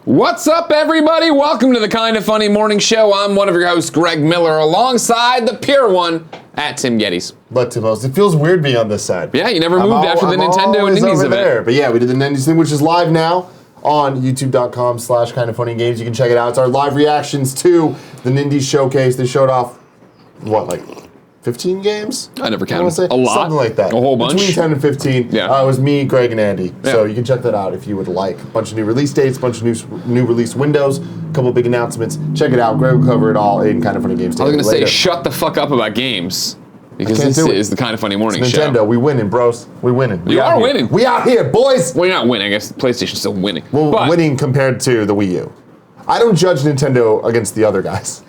What's up, everybody? Welcome to the Kind of Funny Morning Show. I'm one of your hosts, Greg Miller, alongside the pure one at Tim Gettys. But Tim, it feels weird being on this side. Yeah, you never moved after the Nintendo and Indies event. There. But yeah, we did the Indies thing, which is live now on youtube.com/kindoffunnygames. You can check it out. It's our live reactions to the Nindies showcase. They showed off, what, like 15 games? I never counted. Say? A lot? Something like that. A whole bunch? Between 10 and 15. Yeah. It was me, Greg, and Andy. Yeah. So you can check that out if you would like. A bunch of new release dates, a bunch of new release windows, a couple big announcements. Check it out. Greg will cover it all in Kind of Funny Games. I was going to say, shut the fuck up about games. Because this is the Kind of Funny Morning it's Show. Nintendo, we winning, bros. We winning. You are winning. We out here, boys. Well, you're not winning. I guess PlayStation's still winning. Well, but winning compared to the Wii U. I don't judge Nintendo against the other guys.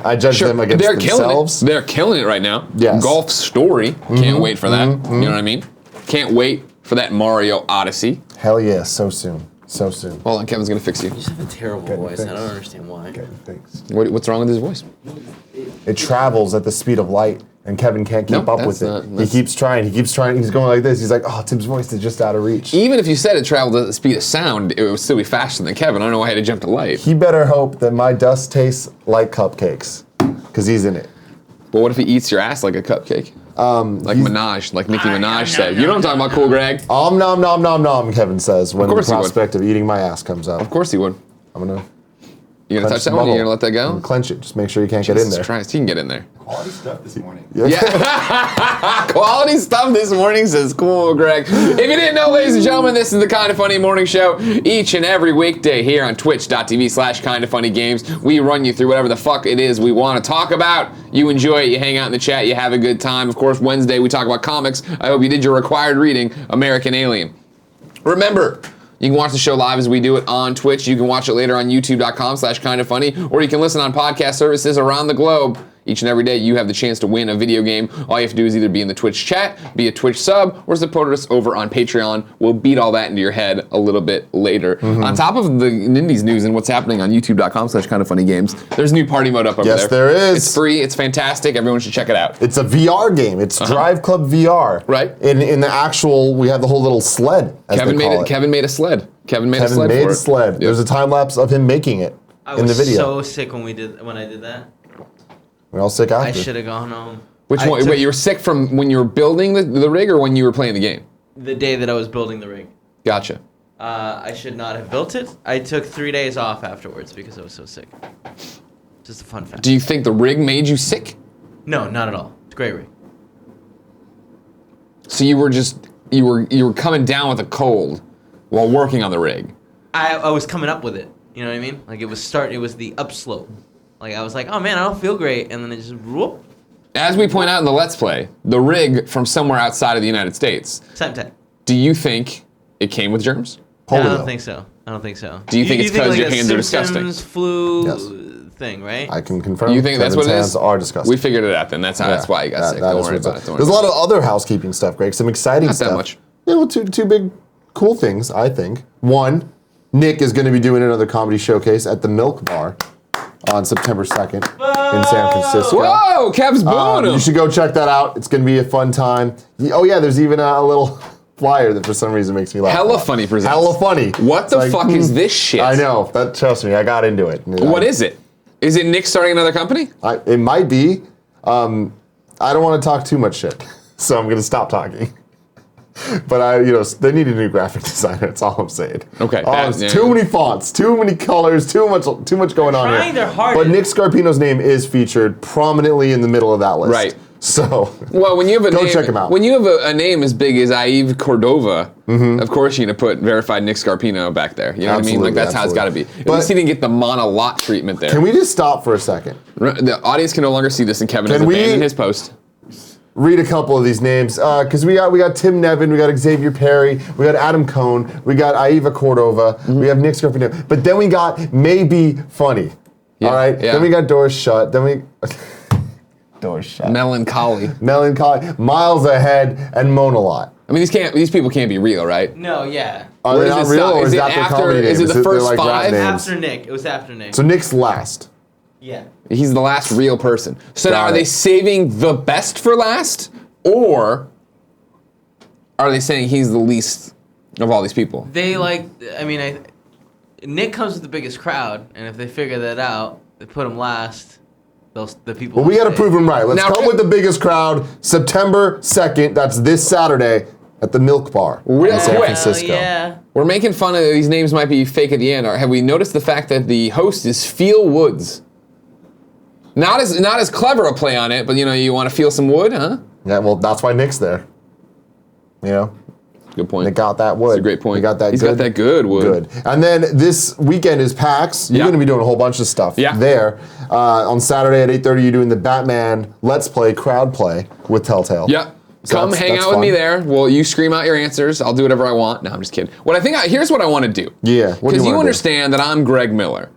I judge them against themselves. They're killing it right now. Yes. Golf Story. Can't wait for that. You know what I mean? Can't wait for that Mario Odyssey. Hell yeah, so soon. So soon. Hold on, Kevin's going to fix you. You just have a terrible voice. I don't understand why. Okay, thanks. What's wrong with his voice? It travels at the speed of light, and Kevin can't keep up with it. He keeps trying. He's going like this. He's like, oh, Tim's voice is just out of reach. Even if you said it traveled at the speed of sound, it would still be faster than Kevin. I don't know why I had to jump to light. He better hope that my dust tastes like cupcakes, because he's in it. But what if he eats your ass like a cupcake? Like Minaj, like Nicki Minaj said. You know what I'm talking about, Cool Greg? Nom nom nom nom, Kevin says, when the prospect of eating my ass comes up. Of course he would. I'm gonna... You gonna touch that one? You gonna let that go? Clench it. Just make sure you can't get in there. Jesus Christ, he can get in there. Quality stuff this morning. Yeah. Quality stuff this morning, says Cool Greg. If you didn't know, ladies and gentlemen, this is the Kind of Funny Morning Show each and every weekday here on twitch.tv/kindoffunnygames. We run you through whatever the fuck it is we want to talk about. You enjoy it, you hang out in the chat, you have a good time. Of course, Wednesday we talk about comics. I hope you did your required reading, American Alien. Remember, you can watch the show live as we do it on Twitch. You can watch it later on youtube.com/kindoffunny, or you can listen on podcast services around the globe. Each and every day, you have the chance to win a video game. All you have to do is either be in the Twitch chat, be a Twitch sub, or support us over on Patreon. We'll beat all that into your head a little bit later. On top of the Nindies news and what's happening on youtube.com/kindoffunnygames, there's a new party mode up over there. Yes, there is. It's free. It's fantastic. Everyone should check it out. It's a VR game. It's Drive Club VR. Right. In the actual, we have the whole little sled, as Kevin they made call it. Kevin made a sled. Kevin made a sled for it. Yep. There's a time lapse of him making it in the video. I was so sick when I did that. We're all sick after. I should have gone home. Which one? Wait, you were sick from when you were building the rig or when you were playing the game? The day that I was building the rig. Gotcha. I should not have built it. I took 3 days off afterwards because I was so sick. Just a fun fact. Do you think the rig made you sick? No, not at all. It's a great rig. So you were coming down with a cold while working on the rig. I was coming up with it. You know what I mean? Like it was the upslope. Like I was like, oh man, I don't feel great, and then it just whoop. As we point out in the Let's Play, the rig from somewhere outside of the United States. Semtech. Do you think it came with germs? No, I don't think so. Do you think it's because your hands are disgusting? Simpsons flu thing, right? I can confirm. You think that's what it is? Hands are disgusting. We figured it out then. That's why you got sick. Don't worry about it. There's a lot of other housekeeping stuff, Greg. Some exciting stuff. Not that much. Yeah, well, two big cool things, I think. One, Nick is going to be doing another comedy showcase at the Milk Bar on September 2nd in San Francisco. Whoa, Kev's blowing him. You should go check that out. It's going to be a fun time. Oh yeah, there's even a little flyer that for some reason makes me laugh. Hella Funny presents. Hella Funny. What the fuck is this shit? I know. Trust me, I got into it. What is it? Is it Nick starting another company? It might be. I don't want to talk too much shit, so I'm going to stop talking. But they need a new graphic designer. That's all I'm saying. Okay. Too many fonts, too many colors, too much going on here. Trying their hardest. But Nick Scarpino's name is featured prominently in the middle of that list. Right. So well, when you have a go name, check him out. When you have a name as big as Yves Cordova, of course you're gonna put verified Nick Scarpino back there. You know what I mean? Like that's how it's got to be. At least he didn't get the mono-lot treatment there. Can we just stop for a second? The audience can no longer see this, and Kevin has abandoned his post. Read a couple of these names, because we got Tim Nevin, we got Xavier Perry, we got Adam Cohn, we got Aiva Cordova, we have Nick Scarpino, but then we got Maybe Funny, all right? Yeah. Then we got Doors Shut, Doors Shut. Melancholy, Miles Ahead, and Monalot. I mean, these people can't be real, right? No, yeah. Are they not real, or is that their comedy name? Is it the first five? After Nick. It was after Nick. So Nick's last. Yeah. He's the last real person. So now are they saving the best for last? Or are they saying he's the least of all these people? They Nick comes with the biggest crowd, and if they figure that out, they put him last. The people. Well, we got to stay. prove him right. Let's Now, come with the biggest crowd. September 2nd. That's this Saturday at the Milk Bar Real in San quick. Francisco. Yeah. We're making fun of these names might be fake at the end. Or have we noticed the fact that the host is Feel Woods? Not as clever a play on it, but you want to feel some wood, huh? Yeah, well, that's why Nick's there. You know, Good point. Nick got that wood. That's a great point. He got that He's good. got that good wood. Good. And then this weekend is PAX. You're Yeah. going to be doing a whole bunch of stuff Yeah. there. On Saturday at 8:30, you're doing the Batman Let's Play crowd play with Telltale. Yep. So Come hang that's out with me fun. there. Well, you scream out your answers. I'll do whatever I want. No, I'm just kidding. Here's what I want to do. Yeah, what do you Because you wanna do? understand that I'm Greg Miller,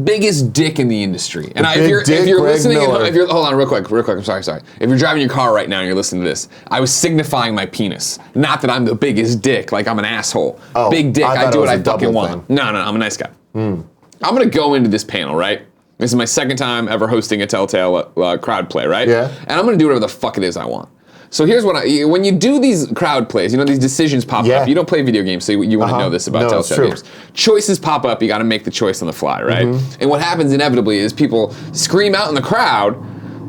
biggest dick in the industry. And big if dick you're Greg listening, Miller. hold on, real quick. I'm sorry. If you're driving your car right now and you're listening to this, I was signifying my penis. Not that I'm the biggest dick, like I'm an asshole. Oh, Big dick. I I thought do it what was I a fucking double want. thing. No, I'm a nice guy. I'm gonna go into this panel, right? This is my second time ever hosting a Telltale crowd play, right? Yeah. And I'm gonna do whatever the fuck it is I want. So here's what when you do these crowd plays, these decisions pop Yeah. up. You don't play video games, so you want to know this about No, it's Telltale true. games. Choices pop up, you got to make the choice on the fly, right? And what happens inevitably is people scream out in the crowd,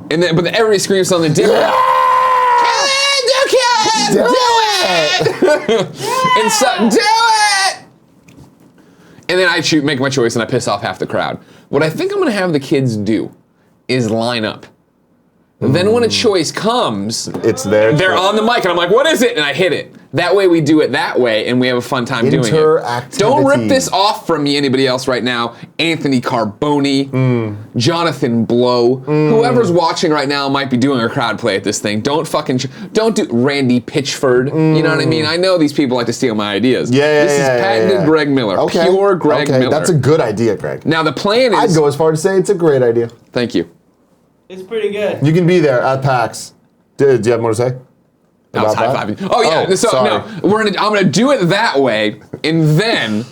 but everybody screams something different. Kill it! And so, do it! And then I make my choice and I piss off half the crowd. What I think I'm gonna have the kids do is line up. Then when a choice comes, It's there. they're on the mic and I'm like, what is it? And I hit it. That way we do it that way and we have a fun time doing it. Interactivity. Don't rip this off from me, anybody else right now. Anthony Carboni, Jonathan Blow, whoever's watching right now might be doing a crowd play at this thing. Don't do Randy Pitchford. You know what I mean? I know these people like to steal my ideas. This is patented Greg Miller. Okay. Pure Greg Miller. That's a good idea, Greg. Now the plan is... I'd go as far to say it's a great idea. Thank you. It's pretty good. You can be there at PAX. Do you have more to say? I was about high that? fiving. Oh yeah. Oh, So sorry. no, I'm gonna do it that way, and then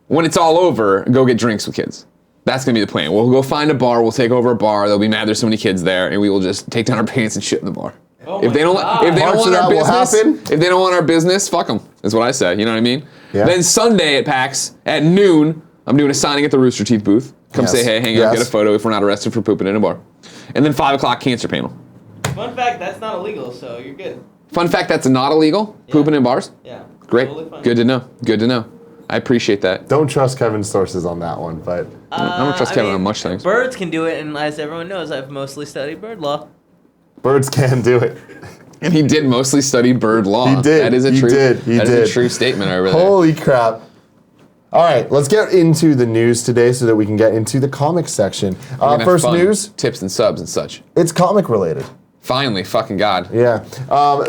when it's all over, go get drinks with kids. That's gonna be the plan. We'll go find a bar. We'll take over a bar. They'll be mad there's so many kids there, and we will just take down our pants and shit in the bar. Oh If they don't God. want Parts of our that will business, happen. if they don't want our business, fuck them. Is what I say. You know what I mean? Yeah. Then Sunday at PAX at noon, I'm doing a signing at the Rooster Teeth booth. Come Yes. say hey, hang out, Yes. get a photo if we're not arrested for pooping in a bar. And then 5 o'clock cancer panel. Fun fact, that's not illegal, so you're good. Fun fact, that's not illegal. Pooping in bars. Yeah. Great. Totally fine. Good to know. Good to know. I appreciate that. Don't trust Kevin's sources on that one, but I don't trust Kevin on much things. Birds can do it, and as everyone knows, I've mostly studied bird law. birds can do it. And he did mostly study bird law. He did. That is a He true. did. He that is did. a true statement over there. Holy crap. All right, let's get into the news today so that we can get into the comic section. We're gonna have First fun. news, Tips and subs and such. it's comic related. Finally, fucking God. Yeah.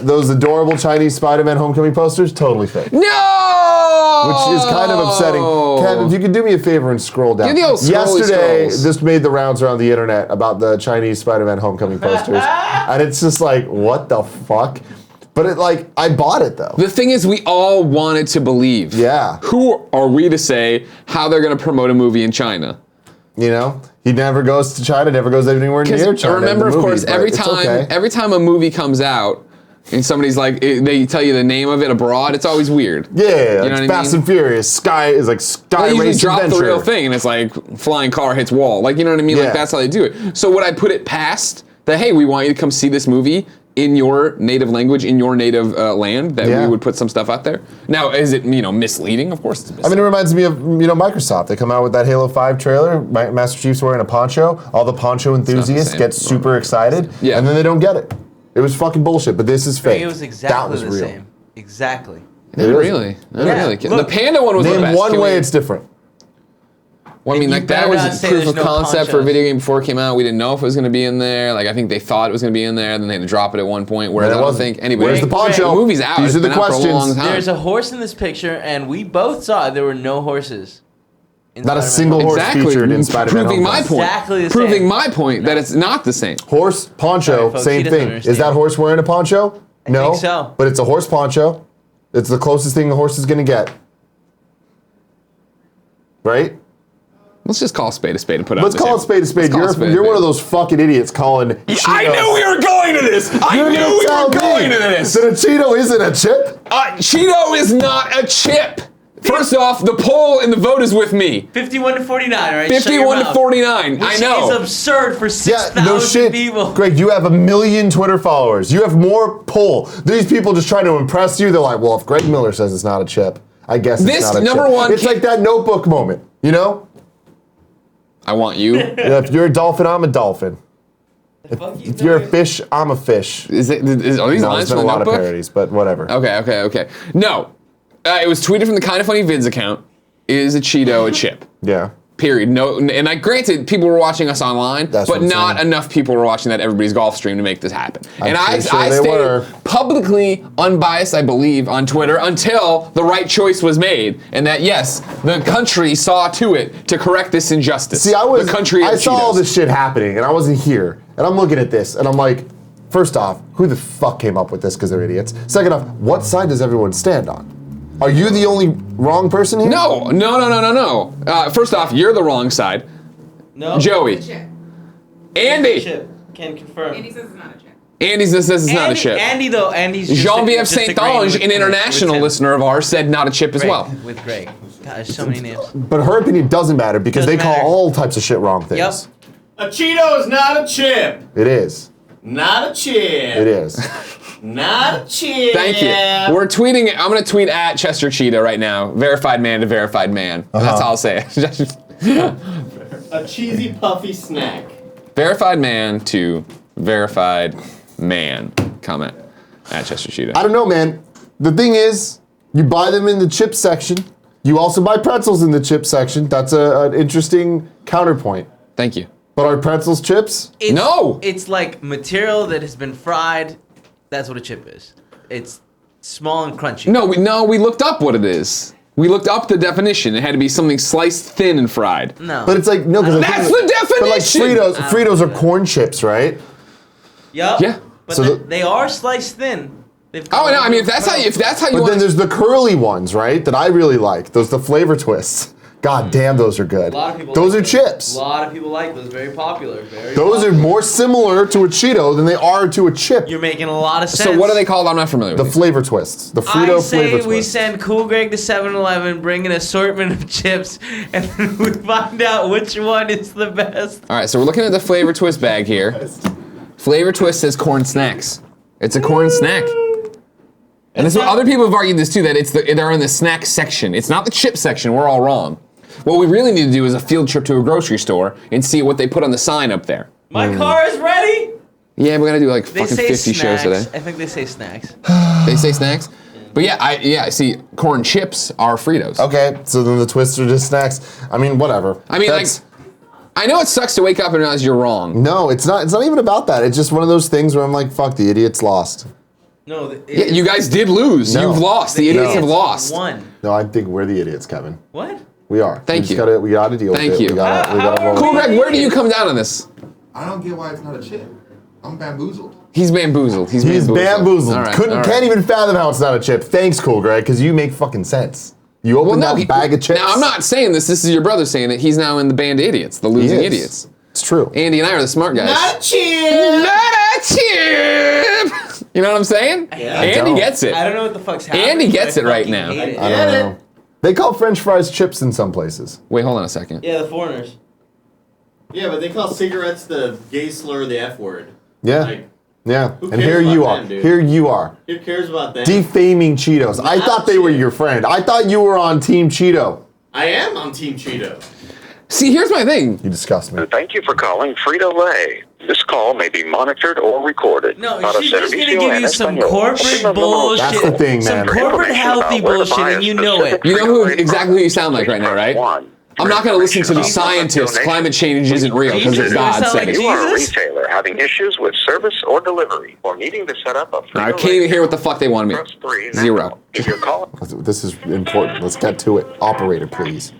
Those adorable Chinese Spider-Man homecoming posters, totally fake. No! Which is kind of upsetting. Kev, if you could do me a favor and scroll down. Do the old scrolly Yesterday, scrolls. this made the rounds around the internet about the Chinese Spider-Man homecoming posters. And it's just like, what the fuck? But I bought it though. The thing is, we all wanted to believe. Yeah. Who are we to say how they're going to promote a movie in China? You know? He never goes to China, never goes anywhere near China. Because remember, in the of course, movies, but every time a movie comes out, and somebody's like, they tell you the name of it abroad, it's always weird. Yeah, You know it's what I Fast mean? and Furious. Sky is like Sky They usually Race drop Adventure. the real thing, and it's like flying car hits wall. Like, you know what I mean? Yeah. Like, that's how they do it. So would I put it past that, hey, we want you to come see this movie in your native language, in your native land, that Yeah. we would put some stuff out there? Now, is it, misleading? Of course it's misleading. I mean, it reminds me of, Microsoft. They come out with that Halo 5 trailer, Master Chief's wearing a poncho, all the poncho enthusiasts same. get super excited, Yeah. and then they don't get it. It was fucking bullshit, but this is fake. It was that exactly was the real. same. Exactly. Not It is. really. Not Yeah. really. Look, the panda one was the Name best. one Can way we- it's different. Well, I mean, You like that better was not say proof there's of no concept for a ponchos. video game before it came out. We didn't know if it was going to be in there. Like, I think they thought it was going to be in there, then they had to drop it at one point. Whereas It I don't wasn't. think anybody. Where's the poncho? The movie's out. These It's are the been out for a long questions. time. There's a horse in this picture, and we both saw it. There were no horses. in Not a Spider-Man. single horse Exactly. featured in Spider-Man Proving my Homecoming. point. Exactly the Proving same. my point that it's not the same. Horse, poncho, Sorry, folks, he same doesn't thing. understand. Is that horse wearing a poncho? No. think so. But it's a horse poncho. It's the closest thing a horse is going to get. Right? Let's just call a spade and put it Let's on the call table. it spade a spade. Let's call it spade a You're spade. one of those fucking idiots calling Cheetos. I knew we were going to this. I You're knew gonna we tell were going me to this. that a Cheeto isn't a chip? Cheeto is not a chip. First off, the poll and the vote is with me. 51 to 49, right? 51 to 49. I know. It's absurd for 6,000 no shit. people. Greg, you have 1 million Twitter followers. You have more pull. These people just trying to impress you. They're like, well, if Greg Miller says it's not a chip, I guess it's not a number chip. one It's like that Notebook moment, you know? I want you. Yeah, if you're a dolphin, I'm a dolphin. If you're a fish, I'm a fish. Are these No, lines there's been from a the lot of Notebook? parodies, but whatever. Okay. No. It was tweeted from the Kinda Funny Vids account. Is a Cheeto a chip? Yeah. Period. No, and I granted people were watching us online, That's but what I'm not saying. enough people were watching that Everybody's Golf stream to make this happen. And I pretty sure they stayed were. publicly unbiased, I believe, on Twitter until the right choice was made, and that yes, the country saw to it to correct this injustice. See, the country of I saw all Cheetos. this shit happening, and I wasn't here. And I'm looking at this, and I'm like, first off, who the fuck came up with this because they're idiots? Second off, what side does everyone stand on? Are you the only wrong person here? No. First off, you're the wrong side. No. Joey. It's a chip. Andy. Chip. Can confirm. Andy says it's not a chip. Andy says it's not a chip. Andy's just Jean-Pierre just agreeing Saint-Onge, with- an international with Tim. listener of ours, said not a chip as Greg, well. With Greg. God, there's so many names. But her opinion doesn't matter because Doesn't they call matter. all types of shit wrong things. Yep. A Cheeto is not a chip. It is. Not a chip. It is. Not a chip. Thank you. We're tweeting. I'm going to tweet at Chester Cheetah right now. Verified man to verified man. That's all I'll say. A cheesy puffy snack. Verified man to verified man. Comment at Chester Cheetah. I don't know, man. The thing is, you buy them in the chip section. You also buy pretzels in the chip section. That's an interesting counterpoint. Thank you. But are pretzels chips? No! It's like material that has been fried. That's what a chip is. It's small and crunchy. No, we looked up what it is. We looked up the definition. It had to be something sliced thin and fried. No. But it's like, no, because That's the But like definition! Fritos are corn chips, right? Yup. Yeah. But So they are sliced thin. Oh no! I mean, if that's how you But want. then there's the curly ones, right? That I really like. Those the flavor twists. God damn, those are good. A lot of people Those like are those. chips. A lot of people like those. Very popular. Very Those are popular. more similar to a Cheeto than they are to a chip. You're making a lot of sense. So what are they called? I'm not familiar The with. flavor twists. The Frito I flavor say twist. we send Cool Greg to 7-Eleven, bring an assortment of chips, and then we find out which one is the best. All right, so we're looking at the flavor twist bag here. Flavor twist says corn snacks. It's a corn snack. And this is what other people have argued this too, that they're in the snack section. It's not the chip section. We're all wrong. What we really need to do is a field trip to a grocery store and see what they put on the sign up there. My car is ready. Yeah, we're gonna do like They fucking say 50 snacks. shows today. I think they say snacks. They say snacks, but yeah, I see. Corn chips are Fritos. Okay, so then the twists are just snacks. I mean, whatever. I mean, That's- I know it sucks to wake up and realize you're wrong. No, it's not. It's not even about that. It's just one of those things where I'm like, fuck, the idiot's lost. No, Yeah, you guys did lose. No. You've lost. The idiots have lost. One. No, I think we're the idiots, Kevin. What? We are. Thank you. We gotta deal Thank with it. you. We gotta How roll. are Cool, we- Greg. Where do you come down on this? I don't get why it's not a chip. I'm bamboozled. He's bamboozled. He's He's bamboozled. All right, Can't even fathom how it's not a chip. Thanks, Cool Greg, because you make fucking sense. You open that bag of chips. Now I'm not saying this. This is your brother saying it. He's now in the band of idiots, the He losing is. idiots. It's true. Andy and I are the smart guys. Not a chip. Not a chip. You know what I'm saying? Yeah. I Andy don't. gets it. I don't know what the fuck's happening. Andy but gets I it right fucking now. hate it. I don't know. They call French fries chips in some places. Wait, hold on a second. Yeah, the foreigners. Yeah, but they call cigarettes the gay slur, the F word. Yeah. Like, Yeah. Who And cares here about you are. them, dude? Here you are. who cares about that? Defaming Cheetos. I Not thought they were Cheetos. your friend. I thought you were on Team Cheeto. I am on Team Cheeto. See, here's my thing. You disgust me. Thank you for calling Frito-Lay. This call may be monitored or recorded. No, Para she's just servicio gonna give en you some español. corporate bullshit. That's the thing, Some man. corporate healthy bullshit, and you know it. You know who exactly who you sound like right now, right? One. I'm not going to listen to the scientists. Climate change isn't real because Jesus, God you sound said like it. You are a Jesus? retailer having issues with service or delivery or needing to set up a I can't even hear what the fuck they wanted me. Press 3 now. Zero. If you're calling This is important. Let's get to it. Operator, please.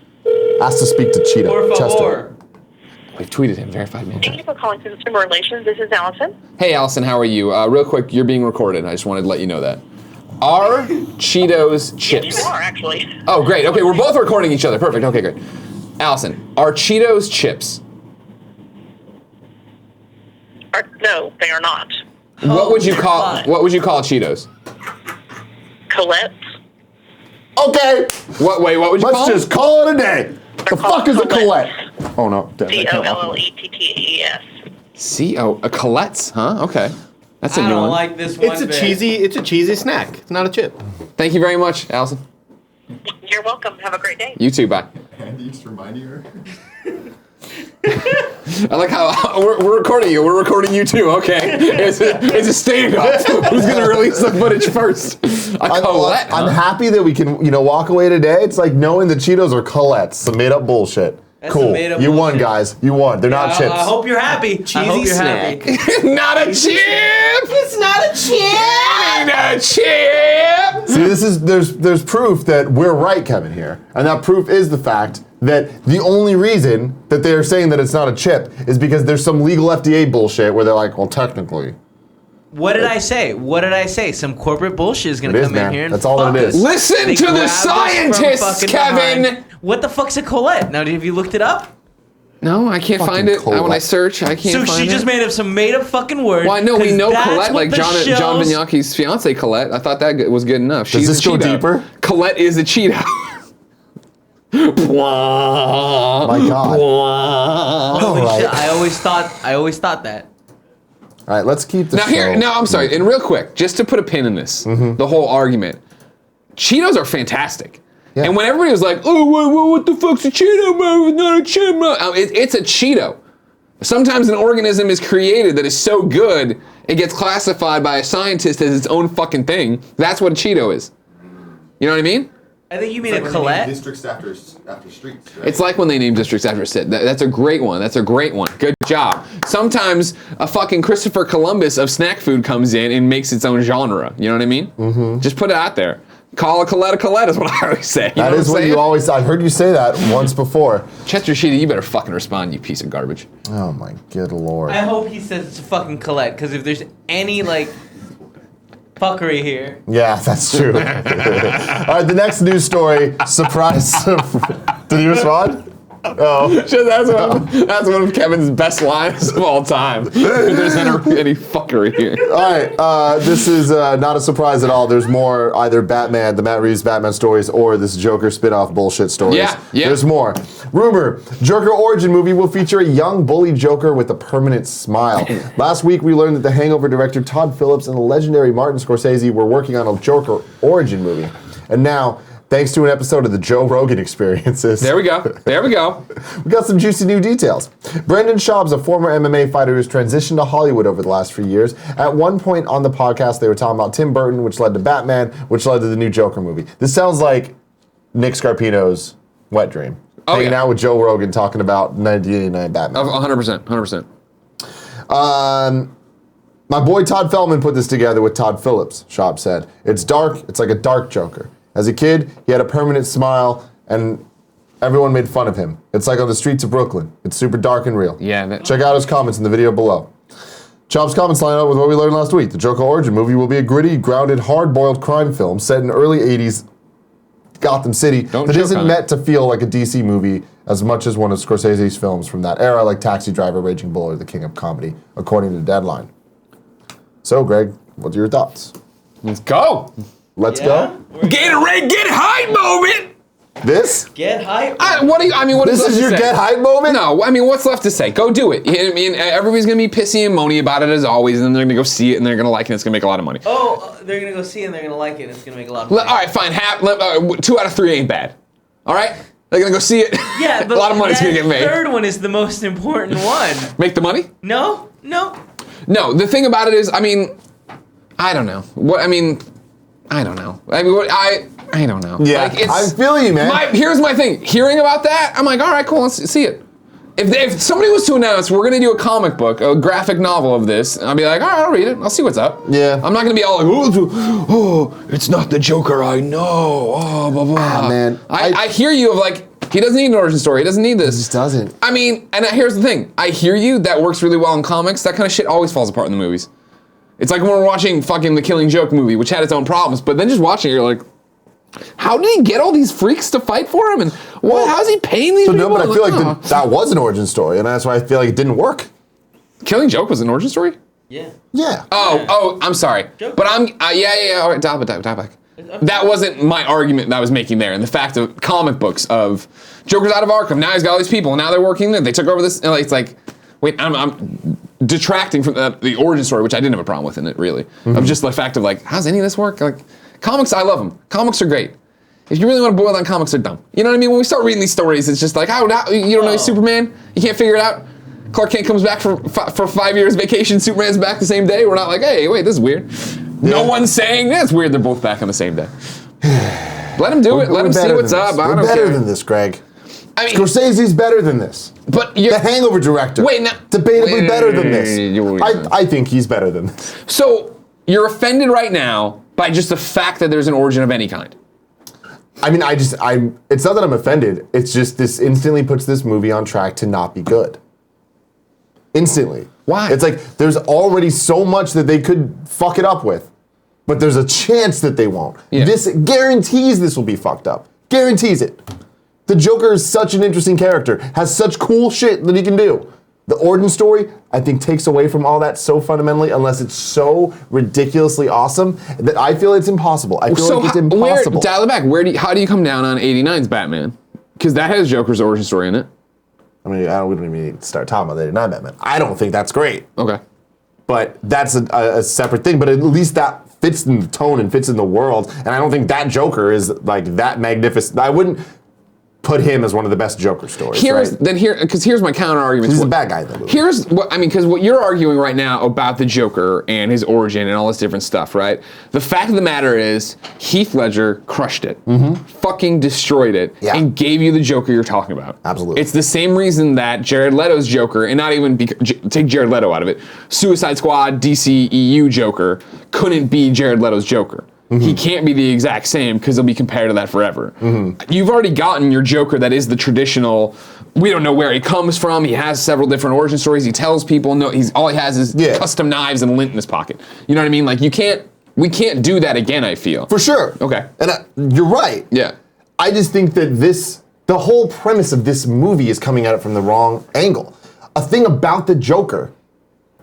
Ask to speak to Cheeto. Por Chester. favor. We've tweeted him. Verified man. Thank you for calling Consumer Relations. This is Allison. Hey, Allison, how are you? Real quick, you're being recorded. I just wanted to let you know that. Are Cheetos chips? You are, actually. Oh, great. Okay, we're both recording each other. Perfect. Okay, great. Allison, are Cheetos chips? No, they are not. What would you call fuck. What would you call Cheetos? Colette's. Okay, Wait, what would you call let's them? just call it a day. The fuck is a Colette. Colette? Oh no. damn, I can't walk away. Collette's. Colette's, huh? Okay. That's a I new don't one. like this one. It's a bit. cheesy snack. It's not a chip. Thank you very much, Allison. You're welcome. Have a great day. You too, bye. Andy just reminding her. I like how we're recording you. We're recording you too. Okay, it's a standoff. Who's gonna release the footage first? Colette. I'm huh? happy that we can, walk away today. It's like knowing the Cheetos are Colette's, some made up bullshit. That's Cool. some made-up You won, bullshit. guys. You won. They're not chips. I hope you're happy. I hope Cheesy you're snack. happy. Not a chip. It's not a chip. Ain't a chip. See, there's proof that we're right, Kevin, here. And that proof is the fact that the only reason that they're saying that it's not a chip is because there's some legal FDA bullshit where they're like, well, technically. What did I say? Some corporate bullshit is gonna It is, come in man. here and That's all fuck it is. us. Listen They to the grabbed us from scientists, fucking Kevin. behind. What the fuck's a Colette? Now, have you looked it up? No, I can't Fucking find it. When I Colette. search, I can't So find she it. just made up some made up fucking word. Well, I know we 'cause know that's Colette, what like the John shells- Vignacchi's fiance Colette. I thought that was good enough. She's this a go Cheeto. deeper? Colette is a Cheeto. My God. Holy Alright. shit, I always thought that. All right, let's keep the Now show. I'm sorry, and real quick, just to put a pin in this, the whole argument. Cheetos are fantastic. Yeah. And when everybody was like, oh, what the fuck's a Cheeto, bro? It's not a chip, bro." It's a Cheeto. Sometimes an organism is created that is so good, it gets classified by a scientist as its own fucking thing. That's what a Cheeto is. You know what I mean? I think you mean It's a like when they name Colette. Districts after streets. Right? It's like when they name districts after Sid. That's a great one. That's a great one. Good job. Sometimes a fucking Christopher Columbus of snack food comes in and makes its own genre. You know what I mean? Mm-hmm. Just put it out there. Call a Colette is what I always say. You That know is what I'm you saying? always. I've heard you say that once before. Chester Sheedy, you better fucking respond, you piece of garbage. Oh my good lord. I hope he says it's a fucking Colette, because if there's any like fuckery here. Yeah, that's true. All right, the next news story. Surprise. Did he respond? Oh. That's one of Kevin's best lines of all time. If there's any fuckery here. All right, this is not a surprise at all. There's more either Batman, the Matt Reeves Batman stories, or this Joker spin-off bullshit stories. Yeah. There's more. Rumor, Joker origin movie will feature a young bully Joker with a permanent smile. Last week, we learned that the Hangover director Todd Phillips and the legendary Martin Scorsese were working on a Joker origin movie. And now, thanks to an episode of the Joe Rogan Experiences. There we go. We got some juicy new details. Brendan Schaub's a former MMA fighter who's transitioned to Hollywood over the last few years. At one point on the podcast, they were talking about Tim Burton, which led to Batman, which led to the new Joker movie. This sounds like Nick Scarpino's wet dream. Oh, Hanging yeah. out with Joe Rogan talking about 1989 Batman. 100%. My boy Todd Feldman put this together with Todd Phillips, Schaub said. It's dark, it's like a dark Joker. As a kid, he had a permanent smile, and everyone made fun of him. It's like on the streets of Brooklyn. It's super dark and real. Yeah. Check out his comments in the video below. Schaub's comments line up with what we learned last week. The Joker origin movie will be a gritty, grounded, hard-boiled crime film set in early 80s Gotham City Don't that choke isn't on it. meant to feel like a DC movie as much as one of Scorsese's films from that era, like Taxi Driver, Raging Bull, or The King of Comedy, according to Deadline. So, Greg, what are your thoughts? Let's go. Let's go. Gatorade, get hype moment. This? Get hype. What is This left is to your say? get hype moment? No, I mean, what's left to say? Go do it. I mean, everybody's gonna be pissy and moany about it as always, and then they're gonna go see it and they're gonna like it. And it's gonna make a lot of money. Oh, they're gonna go see it and they're gonna like it. And it's gonna make a lot of All money. right, fine. 2 out of 3 ain't bad. All right, they're gonna go see it. Yeah, but a lot of money's that gonna get made. third one is the most important one. Make the money? No. No. The thing about it is, I mean, I don't know. I don't know. I don't know. Yeah, Like, I feel you, man. Here's my thing. Hearing about that, I'm like, all right, cool, let's see it. If somebody was to announce, we're going to do a comic book, a graphic novel of this, I'll be like, all right, I'll read it. I'll see what's up. Yeah. I'm not going to be all like, oh, it's not the Joker I know. Oh, blah, blah. Ah, man. I hear you of like, he doesn't need an origin story. He doesn't need this. He just doesn't. I mean, and here's the thing. I hear you. That works really well in comics. That kind of shit always falls apart in the movies. It's like when we're watching fucking the Killing Joke movie, which had its own problems, but then just watching it, you're like, how did he get all these freaks to fight for him? And how's he paying these people? No, but I feel like oh. that was an origin story, and that's why I feel like it didn't work. Killing Joke was an origin story? Yeah. Yeah. Oh, I'm sorry. Joke. But yeah, all right, dial back. That wasn't my argument that I was making there. And the fact of comic books of Joker's out of Arkham, now he's got all these people, now they're working there, they took over this, and it's like, wait, I'm detracting from the origin story, which I didn't have a problem with in it, really. Of just the fact of like, how's any of this work? Like, comics, I love them. Comics are great. If you really want to boil down, comics are dumb. You know what I mean? When we start reading these stories, it's just like, oh, now, you don't know Superman? You can't figure it out? Clark Kent comes back for 5 years vacation, Superman's back the same day. We're not like, hey, wait, this is weird. No one's saying, it's weird they're both back on the same day. Let him do it. Let him see what's up. I don't care. Better than this, Greg. I mean, Scorsese's better than this. But you're, the Hangover director. Wait, now, debatably better than this. I think he's better than this. So you're offended right now by just the fact that there's an origin of any kind. I mean, it's not that I'm offended. It's just this instantly puts this movie on track to not be good. Instantly. Why? It's like there's already so much that they could fuck it up with, but there's a chance that they won't. Yeah. This guarantees this will be fucked up. Guarantees it. The Joker is such an interesting character, has such cool shit that he can do. The origin story, I think, takes away from all that so fundamentally, unless it's so ridiculously awesome that I feel it's impossible. I feel like it's impossible. Dial it back. How do you come down on 89's Batman? Because that has Joker's origin story in it. I mean, we don't even need to start talking about the 89 Batman. I don't think that's great. Okay. But that's a separate thing. But at least that fits in the tone and fits in the world. And I don't think that Joker is like that magnificent. I wouldn't put him as one of the best Joker stories. Here's my counter argument. He's a bad guy in the movie. Here's what I mean, because what you're arguing right now about the Joker and his origin and all this different stuff, right? The fact of the matter is, Heath Ledger crushed it, fucking destroyed it, and gave you the Joker you're talking about. Absolutely. It's the same reason that Jared Leto's Joker, and not even take Jared Leto out of it, Suicide Squad, DCEU Joker couldn't be Jared Leto's Joker. He can't be the exact same because he'll be compared to that forever. You've already gotten your Joker that is the traditional. We don't know where he comes from. He has several different origin stories. He tells people all he has is custom knives and lint in his pocket. You know what I mean? Like we can't do that again. I feel for sure. Okay, and you're right. Yeah, I just think that the whole premise of this movie is coming at it from the wrong angle. A thing about the Joker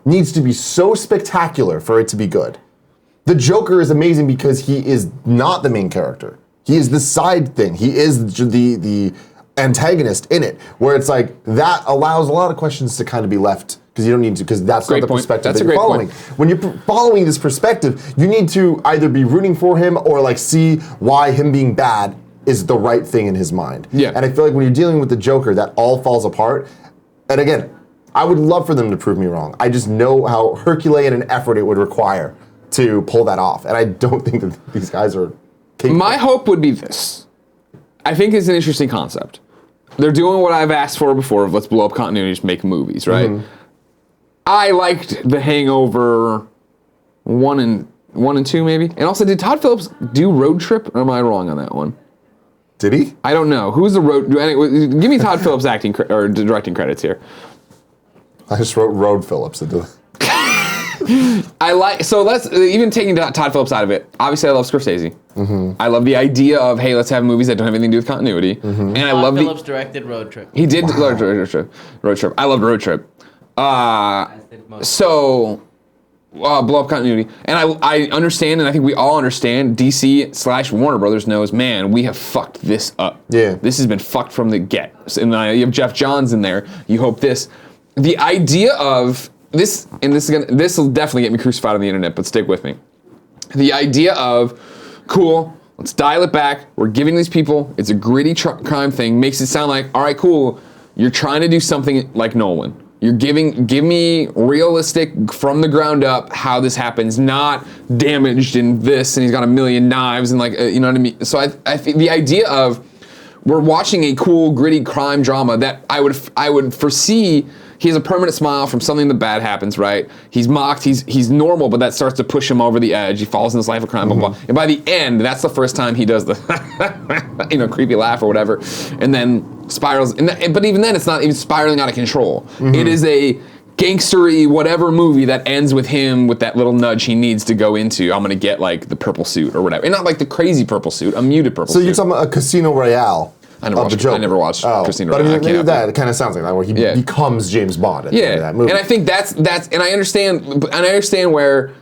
needs to be so spectacular for it to be good. The Joker is amazing because he is not the main character. He is the side thing. He is the antagonist in it, where it's like that allows a lot of questions to kind of be left because you don't need to, because that's not the perspective that you're following. When you're following this perspective, you need to either be rooting for him or like see why him being bad is the right thing in his mind. Yeah. And I feel like when you're dealing with the Joker, that all falls apart. And again, I would love for them to prove me wrong. I just know how Herculean an effort it would require to pull that off. And I don't think that these guys are capable. My hope would be this. I think it's an interesting concept. They're doing what I've asked for before of let's blow up continuity, just make movies, right? I liked The Hangover 1 and 2 maybe. And also, did Todd Phillips do Road Trip, or am I wrong on that one? Did he? I don't know. Who's the give me Todd Phillips acting or directing credits here. I just wrote Road Phillips into let's even taking Todd Phillips out of it. Obviously, I love Scorsese. I love the idea of hey, let's have movies that don't have anything to do with continuity. And I love Phillips directed Road Trip. He did Road Trip. I loved Road Trip. Blow up continuity. And I understand, and I think we all understand. DC/Warner Brothers knows, man, we have fucked this up. Yeah, this has been fucked from the get. And you have Jeff Johns in there. You hope this. The idea of this, and this will definitely get me crucified on the internet, but stick with me. The idea of, cool, let's dial it back. We're giving these people, it's a gritty crime thing, makes it sound like, all right, cool, you're trying to do something like Nolan. You're give me realistic, from the ground up, how this happens, not damaged in this, and he's got a million knives, and like, you know what I mean? So I think the idea of, we're watching a cool, gritty crime drama that I would foresee. He has a permanent smile from something that bad happens, right? He's mocked, he's normal, but that starts to push him over the edge. He falls in this life of crime, blah, blah. And by the end, that's the first time he does the, creepy laugh or whatever, and then spirals. But even then, it's not even spiraling out of control. It is a gangstery whatever movie that ends with him with that little nudge he needs to go into. I'm gonna get like the purple suit or whatever. And not like the crazy purple suit, a muted purple suit. So you're talking about a Casino Royale. I never watched Casino Royale. But maybe that kind of sounds like that, where he becomes James Bond at the end of that movie. And I think that's and I understand where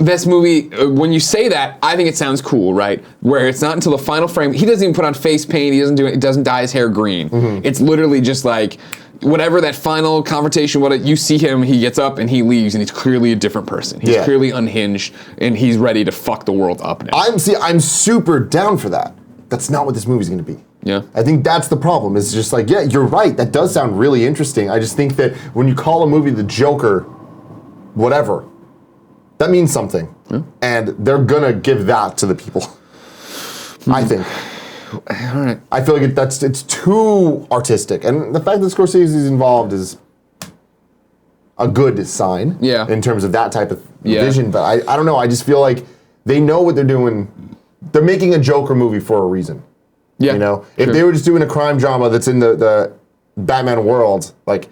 this movie, when you say that, I think it sounds cool, right? Where it's not until the final frame. He doesn't even put on face paint. He doesn't do it. It doesn't dye his hair green. It's literally just like whatever that final confrontation. You see him, he gets up and he leaves, and he's clearly a different person. He's clearly unhinged, and he's ready to fuck the world up now. I'm super down for that. That's not what this movie's going to be. Yeah. I think that's the problem. It's just like, yeah, you're right. That does sound really interesting. I just think that when you call a movie The Joker, whatever, that means something. And they're going to give that to the people. I think. All right. I feel like it's too artistic. And the fact that Scorsese is involved is a good sign. Yeah. In terms of that type of vision. But I don't know. I just feel like they know what they're doing. They're making a Joker movie for a reason. Yeah. You know? If they were just doing a crime drama that's in the Batman world, like,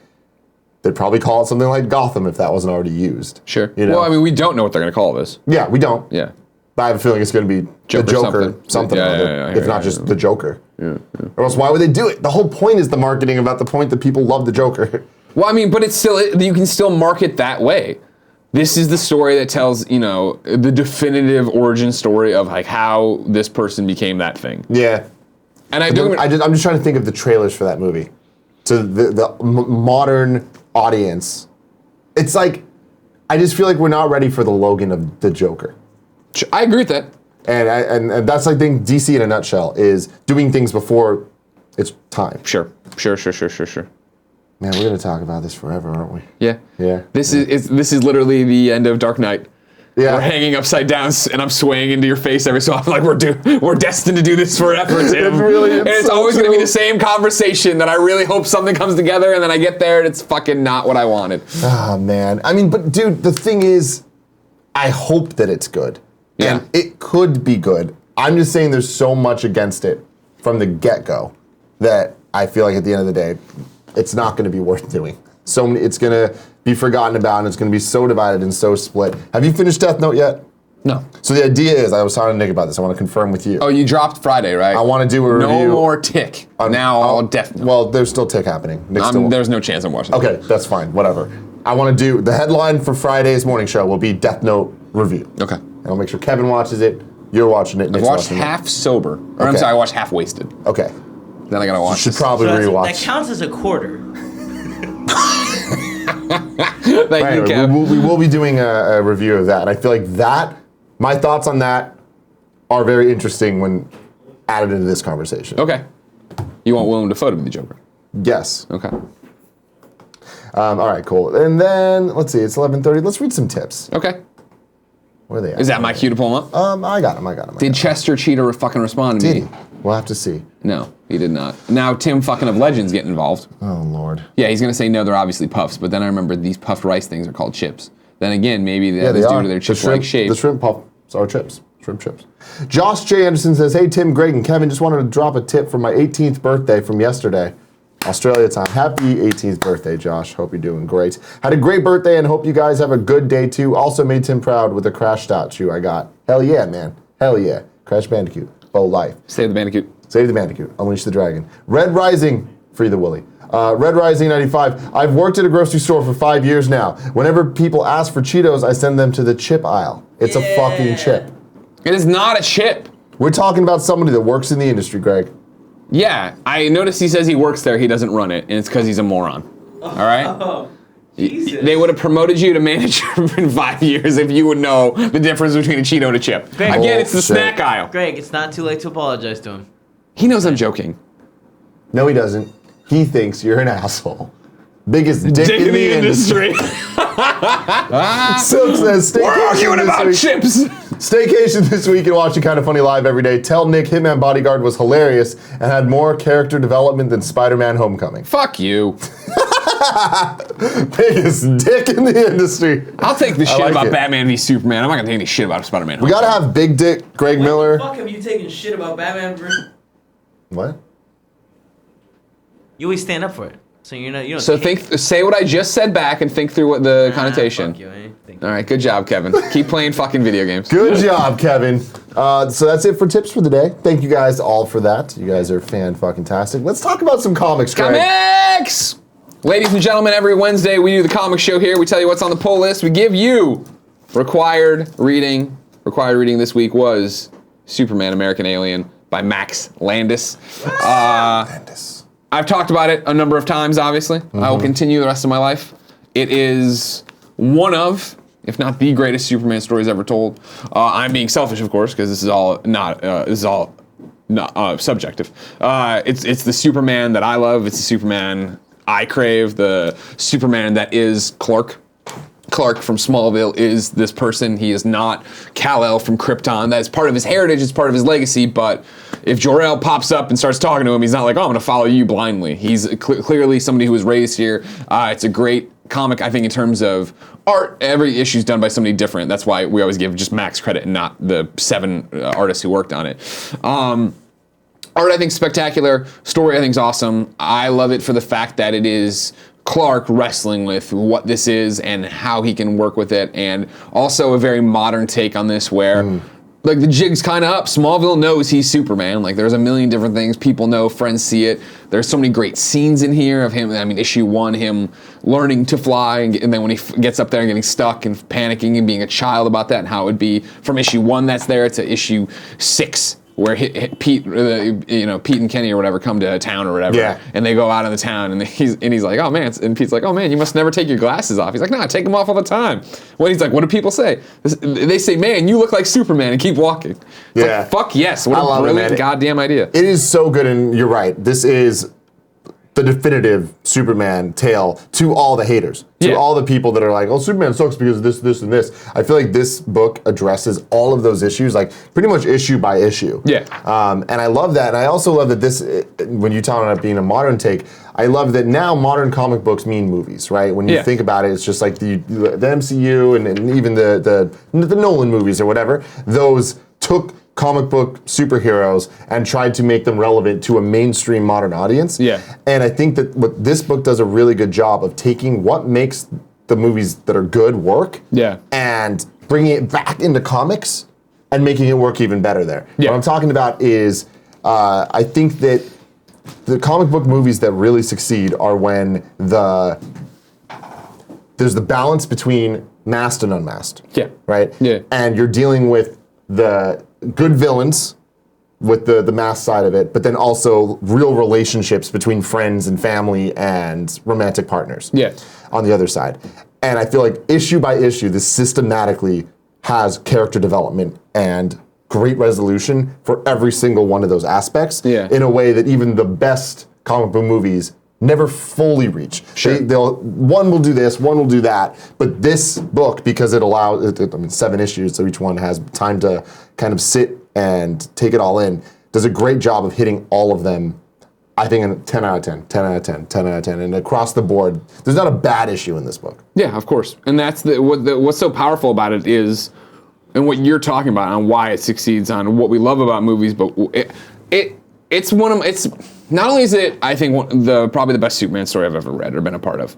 they'd probably call it something like Gotham if that wasn't already used. Sure. You know? Well, I mean, we don't know what they're going to call this. Yeah, we don't. Yeah. But I have a feeling it's going to be Joker the Joker something. or other. Yeah, If not just the Joker. Or else why would they do it? The whole point is the marketing about the point that people love the Joker. Well, I mean, but it's still, you can still market that way. This is the story that tells, the definitive origin story of like how this person became that thing. Yeah. And I'm just trying to think of the trailers for that movie. To the modern audience. It's like, I just feel like we're not ready for the Logan of the Joker. I agree with that. And that's, I think, DC in a nutshell, is doing things before it's time. Sure. Man, we're going to talk about this forever, aren't we? Yeah. Yeah. This is literally the end of Dark Knight. Yeah. We're hanging upside down, and I'm swaying into your face every so often. Like we're destined to do this forever, Tim. And it's so always going to true. be the same conversation that I really hope something comes together, and then I get there and it's fucking not what I wanted. Oh, man. I mean, but dude, the thing is, I hope that it's good. Yeah. And it could be good. I'm just saying there's so much against it from the get-go that I feel like at the end of the day, it's not going to be worth doing. It's going to be forgotten about, and it's going to be so divided and so split. Have you finished Death Note yet? No. So the idea is, I was talking to Nick about this. I want to confirm with you. Oh, you dropped Friday, right? I want to do a review. No more Tick. Now all Death Note. Well, there's still Tick happening. There's no chance I'm watching. Okay, that's fine. Whatever. I want to do the headline for Friday's morning show will be Death Note review. Okay. And I'll make sure Kevin watches it. You're watching it. I Nick's watched watching half sober. Or I'm Okay. sorry, I watched half wasted. it. Okay. Then I gotta watch. You should this. probably rewatch. That counts as a quarter. Thank you, Anyway, Kev. we will be doing a review of that. And I feel like my thoughts on that are very interesting when added into this conversation. Okay. You want Willem Dafoe to be the Joker? Yes. Okay. All right, cool. And then, let's see, it's 11:30. Let's read some tips. Okay. Where are they at? Is that my cue to pull him up? I got him. Did Chester Cheetah fucking respond to Did me? he? We'll have to see. No, he did not. Now Tim fucking of Legends getting involved. Oh, Lord. Yeah, he's gonna say no, they're obviously puffs, but then I remember these puffed rice things are called chips. Then again, maybe that is due to their chip-like shape. The shrimp puffs are chips. Shrimp chips. Josh J. Anderson says, hey, Tim, Greg, and Kevin, just wanted to drop a tip for my 18th birthday from yesterday. Australia time. Happy 18th birthday, Josh. Hope you're doing great. Had a great birthday and hope you guys have a good day, too. Also made Tim proud with the Crash statue I got. Hell yeah, man. Hell yeah. Crash Bandicoot. Bow life. Save the Bandicoot. Save the Bandicoot. Unleash the Dragon. Red Rising. Free the Willy. Red Rising 95. I've worked at a grocery store for 5 years now. Whenever people ask for Cheetos, I send them to the chip aisle. It's a fucking chip. It is not a chip. We're talking about somebody that works in the industry, Greg. Yeah, I noticed he says he works there, he doesn't run it, and it's because he's a moron. All right? Oh, Jesus. They would have promoted you to manager in 5 years if you would know the difference between a Cheeto and a chip. Greg. Again, it's the Bullshit. snack aisle. Greg, it's not too late to apologize to him. He knows I'm joking. No, he doesn't. He thinks you're an asshole. Biggest dick in the industry. Silk says, We're arguing about chips. Staycation this week and watching Kinda Funny live every day. Tell Nick Hitman Bodyguard was hilarious and had more character development than Spider-Man Homecoming. Fuck you. Biggest dick in the industry. I'll take the I shit like about it. Batman v Superman. I'm not gonna take any shit about Spider-Man. We gotta have big dick Greg Miller. Fuck have you taken shit about Batman versus... What? You always stand up for it. So you don't So say what I just said back and think through what the connotation. Fuck you, eh? Thank All right, good job, Kevin. Keep playing fucking video games. Good job, Kevin. So that's it for tips for the day. Thank you guys all for that. You guys are fan-fucking-tastic. Let's talk about some comics, Greg. Comics! Ladies and gentlemen, every Wednesday we do the comic show here. We tell you what's on the pull list. We give you required reading this week was Superman American Alien by Max Landis. I've talked about it a number of times, obviously. I will continue the rest of my life. It is one of, if not the greatest Superman stories ever told. I'm being selfish, of course, because this is all subjective. It's the Superman that I love. It's the Superman I crave. The Superman that is Clark. Clark from Smallville is this person. He is not Kal-El from Krypton. That is part of his heritage. It's part of his legacy. But if Jor-El pops up and starts talking to him, he's not like, oh, I'm going to follow you blindly. He's clearly somebody who was raised here. It's a great comic, I think, in terms of art. Every issue is done by somebody different. That's why we always give just Max credit and not the 7 artists who worked on it. Art, I think, spectacular. Story, I think, is awesome. I love it for the fact that it is Clark wrestling with what this is and how he can work with it, and also a very modern take on this where like the jig's kind of up. Smallville knows he's Superman. Like there's a million different things people know, friends see it. There's so many great scenes in here of him. I mean, issue 1, him learning to fly, and then when he gets up there and getting stuck and panicking and being a child about that, and how it would be from issue 1 that's there to issue 6. Where Pete and Kenny or whatever come to a town or whatever, and they go out in the town, and he's like, oh man, and Pete's like, oh man, you must never take your glasses off. He's like, nah, I take them off all the time. Well, he's like, what do people say? They say, man, you look like Superman, and keep walking. It's like, fuck yes, what a brilliant goddamn idea. It is so good, and you're right. This is the definitive Superman tale to all the haters, to all the people that are like, oh, Superman sucks because of this, this, and this. I feel like this book addresses all of those issues, like pretty much issue by issue. And I love that. And I also love that this, when you talk about it being a modern take, I love that now modern comic books mean movies, right? When you think about it, it's just like the MCU and even the Nolan movies or whatever, those took comic book superheroes and tried to make them relevant to a mainstream modern audience. And I think that what this book does a really good job of taking what makes the movies that are good work and bringing it back into comics and making it work even better there. What I'm talking about is I think that the comic book movies that really succeed are when there's the balance between masked and unmasked. Right? And you're dealing with the good villains with the mask side of it, but then also real relationships between friends and family and romantic partners on the other side. And I feel like issue by issue, this systematically has character development and great resolution for every single one of those aspects in a way that even the best comic book movies never fully reach. One will do this, one will do that, but this book, because it allows, 7 issues, so each one has time to kind of sit and take it all in, does a great job of hitting all of them, I think, in 10 out of 10, 10 out of 10, 10 out of 10, and across the board, there's not a bad issue in this book. Yeah, of course. And that's what's so powerful about it is, and what you're talking about on why it succeeds on what we love about movies, but it's not only is it, I think, probably the best Superman story I've ever read or been a part of,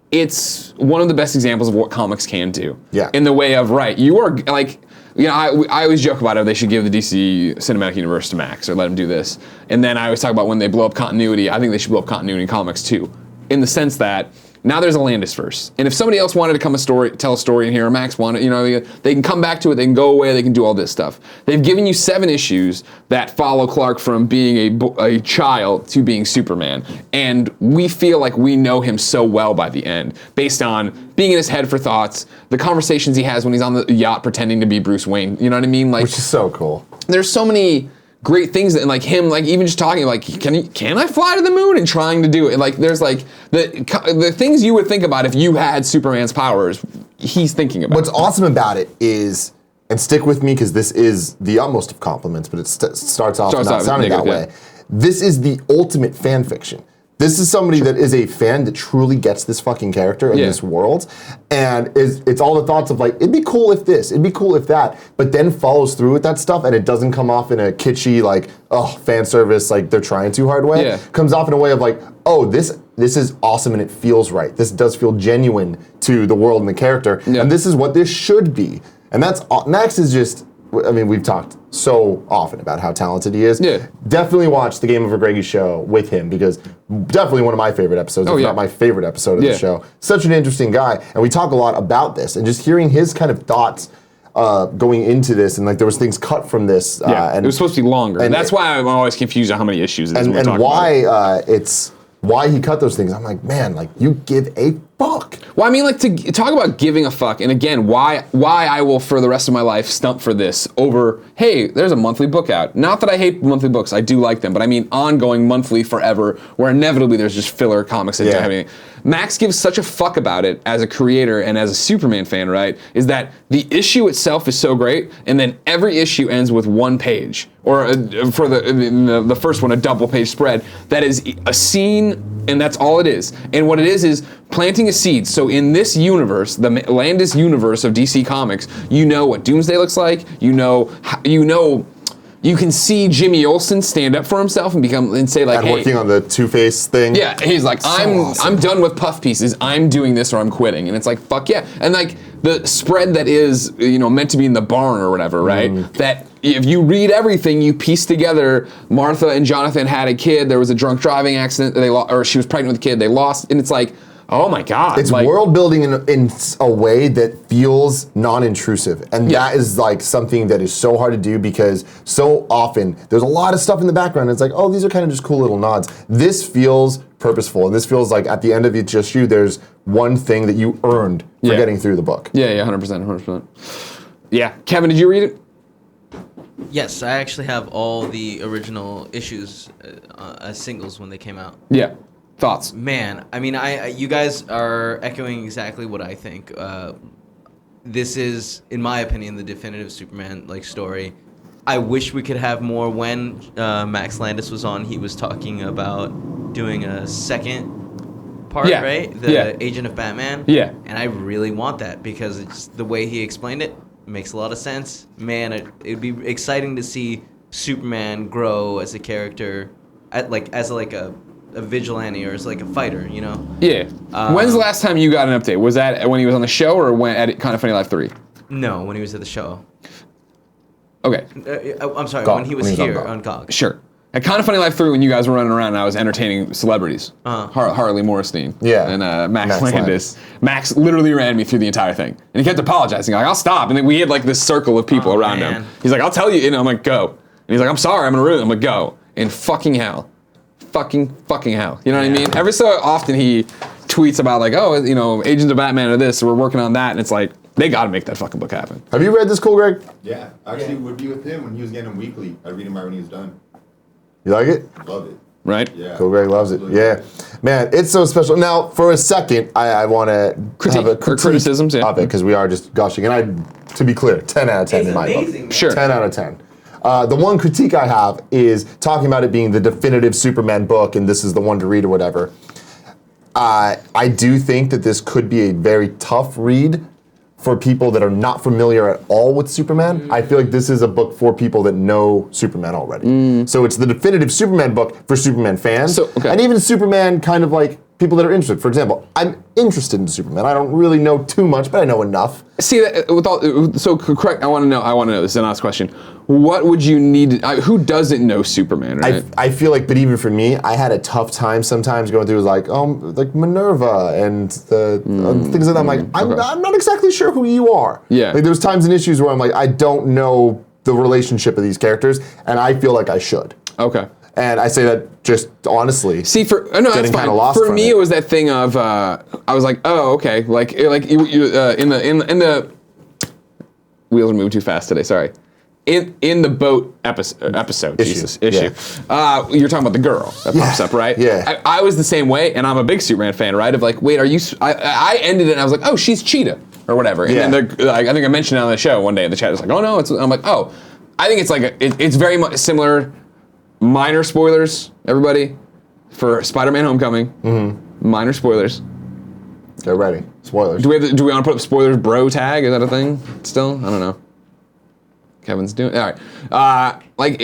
it's one of the best examples of what comics can do. In the way of, you are, like, I always joke about it, they should give the DC Cinematic Universe to Max, or let him do this. And then I always talk about when they blow up continuity, I think they should blow up continuity in comics too. In the sense that, now there's a Landis-verse. And if somebody else wanted to tell a story in here, or Max wanted, they can come back to it, they can go away, they can do all this stuff. They've given you 7 issues that follow Clark from being a child to being Superman. And we feel like we know him so well by the end, based on being in his head for thoughts, the conversations he has when he's on the yacht pretending to be Bruce Wayne. You know what I mean? Like, which is so cool. There's so many great things that, like him, like even just talking, like, can I fly to the moon, and trying to do it. Like there's like the things you would think about if you had Superman's powers, he's thinking about. What's awesome about it is, and stick with me because this is the utmost of compliments, but it starts off not sounding that way. This is the ultimate fan fiction. This is somebody that is a fan that truly gets this fucking character in this world, and it's all the thoughts of like, it'd be cool if this, it'd be cool if that, but then follows through with that stuff, and it doesn't come off in a kitschy, like, oh, fan service, like they're trying too hard way. It comes off in a way of like, oh, this is awesome and it feels right. This does feel genuine to the world and the character, and this is what this should be. And that's, Max is just, I mean, we've talked so often about how talented he is. Yeah. Definitely watch the Game Over Greggy show with him because definitely one of my favorite episodes, if not my favorite episode of the show. Such an interesting guy, and we talk a lot about this, and just hearing his kind of thoughts going into this, and like there was things cut from this. And it was supposed to be longer, and that's why I'm always confused on how many issues it is. And why why he cut those things. I'm like, man, like you give a fuck. Well, I mean, like to talk about giving a fuck, and again, why I will for the rest of my life stump for this over, hey, there's a monthly book out. Not that I hate monthly books, I do like them, but I mean ongoing monthly forever, where inevitably there's just filler comics that don't have anything. Max gives such a fuck about it as a creator and as a Superman fan, right? Is that the issue itself is so great, and then every issue ends with one page, or for the first one, a double page spread that is a scene, and that's all it is. And what it is planting a seed. So in this universe, the Landis universe of DC Comics, you know what Doomsday looks like. You can see Jimmy Olsen stand up for himself and say like, and hey, working on the Two-Face thing. Yeah, he's like, I'm done with puff pieces. I'm doing this or I'm quitting. And it's like, fuck yeah. And like the spread that is, meant to be in the barn or whatever, right? That if you read everything, you piece together Martha and Jonathan had a kid. There was a drunk driving accident. Or she was pregnant with a kid. They lost, and it's like, oh my God. It's world building in a way that feels non-intrusive. And that is like something that is so hard to do because so often there's a lot of stuff in the background. It's like, oh, these are kind of just cool little nods. This feels purposeful. And this feels like at the end of each issue, there's one thing that you earned for getting through the book. Yeah, 100%. Yeah. Kevin, did you read it? Yes, I actually have all the original issues as singles when they came out. Yeah. Thoughts? Man, I mean, you guys are echoing exactly what I think. This is, in my opinion, the definitive Superman story. I wish we could have more. When Max Landis was on, he was talking about doing a second part, right? The Agent of Batman. Yeah. And I really want that because it's the way he explained it makes a lot of sense. Man, it'd be exciting to see Superman grow as a character, as a vigilante or as like a fighter, Yeah. When's the last time you got an update? Was that when he was on the show or when at Kind of Funny Live 3? No, when he was at the show. Okay. I'm sorry, GOG, when he was here on GOG. Sure. At Kind of Funny Live 3, when you guys were running around and I was entertaining celebrities. Harley Morristeen. Yeah. And Max Landis. Max literally ran me through the entire thing. And he kept apologizing. Like, I'll stop. And then we had like this circle of people around him. He's like, I'll tell you. And I'm like, go. And he's like, I'm sorry, I'm going to ruin it. I'm like, go. And fucking hell. Fucking hell. You know what I mean? Every so often he tweets about like, oh, Agents of Batman or this, or we're working on that. And it's like, they got to make that fucking book happen. Have you read this, Cool Greg? Yeah, actually would be with him when he was getting them weekly. I'd read him right when he was done. You like it? Love it. Right? Yeah. Cool Greg loves it. Yeah. Man, it's so special. Now, for a second, I want to have a criticisms of it because we are just gushing. And to be clear, 10 out of 10 in my book. Sure. 10 out of 10. The one critique I have is talking about it being the definitive Superman book and this is the one to read or whatever. I do think that this could be a very tough read for people that are not familiar at all with Superman. I feel like this is a book for people that know Superman already. So it's the definitive Superman book for Superman fans. And even Superman kind of like people that are interested. For example, I'm interested in Superman. I don't really know too much, but I know enough. See, correct. I want to know. This is an honest question. What would you need? Who doesn't know Superman? Right? I feel like, but even for me, I had a tough time sometimes going through like Minerva and the things like that. I'm like, I'm not exactly sure who you are. Yeah. Like there's times and issues where I'm like, I don't know the relationship of these characters, and I feel like I should. Okay. And I say that just honestly. See, that's fine. For me, it was that thing of I was like, oh, okay, like in the wheels are moving too fast today. Sorry. In the boat episode, issue. You're talking about the girl that pops up, right? Yeah. I was the same way, and I'm a big Superman fan, right? Of like, wait, are you? I ended it, and I was like, oh, she's Cheetah or whatever. And then I think I mentioned it on the show one day in the chat. It's like, oh no, I'm like, oh, I think it's like it's very much similar. Minor spoilers, everybody, for Spider-Man: Homecoming. Minor spoilers. Get ready. Spoilers. Do we want to put up spoilers bro tag? Is that a thing still? I don't know. Kevin's doing all right. I think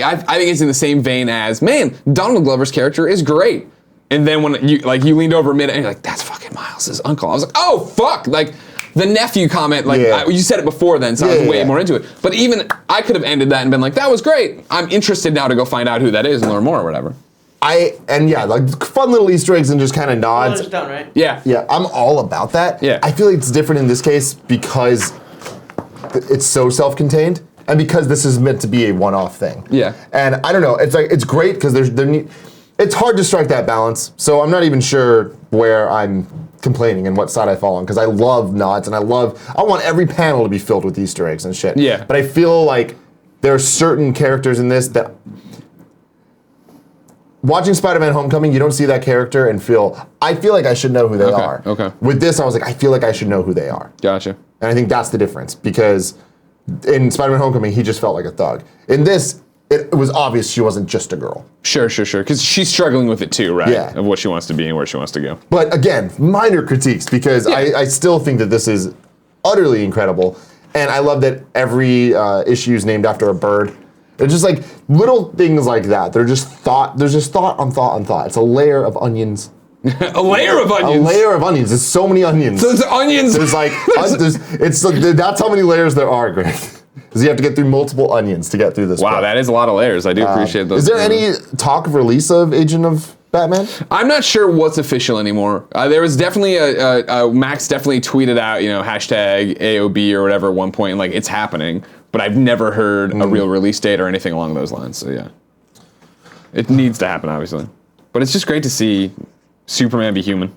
it's in the same vein as, man, Donald Glover's character is great. And then when you leaned over mid and you're like, that's fucking Miles' uncle. I was like, oh fuck! Like, the nephew comment, like Yeah. you said it before then, so I was Yeah, way yeah. more into it. But even I could have ended that and been like, that was great. I'm interested now to go find out who that is and learn more or whatever. Like fun little Easter eggs and just kind of nods. It's done, right? Yeah. Yeah, I'm all about that. Yeah. I feel like it's different in this case because it's so self-contained and because this is meant to be a one-off thing. Yeah. And I don't know, it's great because it's hard to strike that balance. So I'm not even sure where I'm complaining and what side I fall on because I love nods and I want every panel to be filled with Easter eggs and shit. Yeah. But I feel like there are certain characters in this that watching Spider-Man Homecoming, you don't see that character and I feel like I should know who they are. Okay. With this, I was like, I feel like I should know who they are. Gotcha. And I think that's the difference because in Spider-Man Homecoming, he just felt like a thug. In this, it was obvious she wasn't just a girl. Sure. Because she's struggling with it too, right? Yeah. Of what she wants to be and where she wants to go. But again, minor critiques because I still think that this is utterly incredible. And I love that every issue is named after a bird. It's just like little things like that. There's just thought on thought on thought. It's a layer of onions. A layer of onions. A layer of onions. There's so many onions. So there's onions. There's like, that's how many layers there are, Greg. Because you have to get through multiple onions to get through this. Wow, book. that is a lot of layers. I do appreciate those. Is there any talk of release of Agent of Batman? I'm not sure what's official anymore. There was definitely Max definitely tweeted out, hashtag AOB or whatever at one point, like it's happening. But I've never heard a real release date or anything along those lines. So yeah, it needs to happen, obviously. But it's just great to see Superman be human.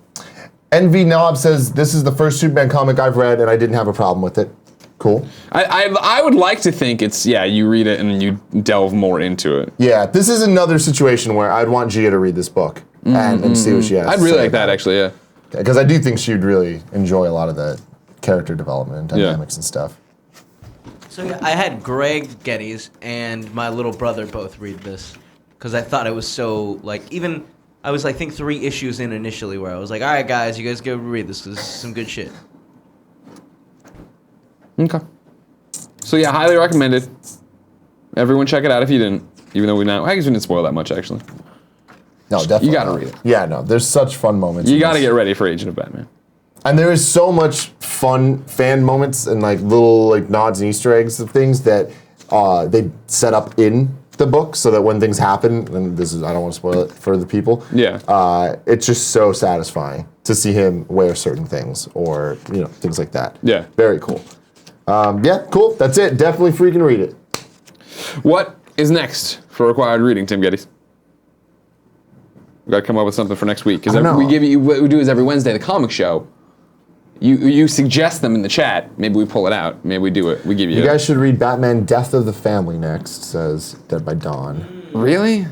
NV Knob says this is the first Superman comic I've read, and I didn't have a problem with it. Cool. I would like to think it's you read it and then you delve more into it. Yeah, this is another situation where I'd want Gia to read this book and see what she has. I'd really like that actually. Yeah. Because I do think she'd really enjoy a lot of the character development and dynamics and stuff. So yeah, I had Greg, Gettys, and my little brother both read this because I thought it was so I was I think 3 issues in initially where I was like, all right guys, you guys go read this because this is some good shit. Okay. So yeah, highly recommended. Everyone check it out if you didn't. Even though I guess we didn't spoil that much actually. No, definitely. You gotta not. read it. Yeah, no, there's such fun moments. You gotta get ready for Agent of Batman. And there is so much fun fan moments and little nods and Easter eggs of things that they set up in the book so that when things happen, and I don't want to spoil it for the people. Yeah. It's just so satisfying to see him wear certain things or things like that. Yeah. Very cool. Yeah, cool. That's it. Definitely freaking read it. What is next for required reading, Tim Gettys? We gotta come up with something for next week because what we do is every Wednesday the comic show. You suggest them in the chat. Maybe we pull it out. Maybe we do it. We give you. You guys should read Batman: Death of the Family next. Says Dead by Dawn. Really?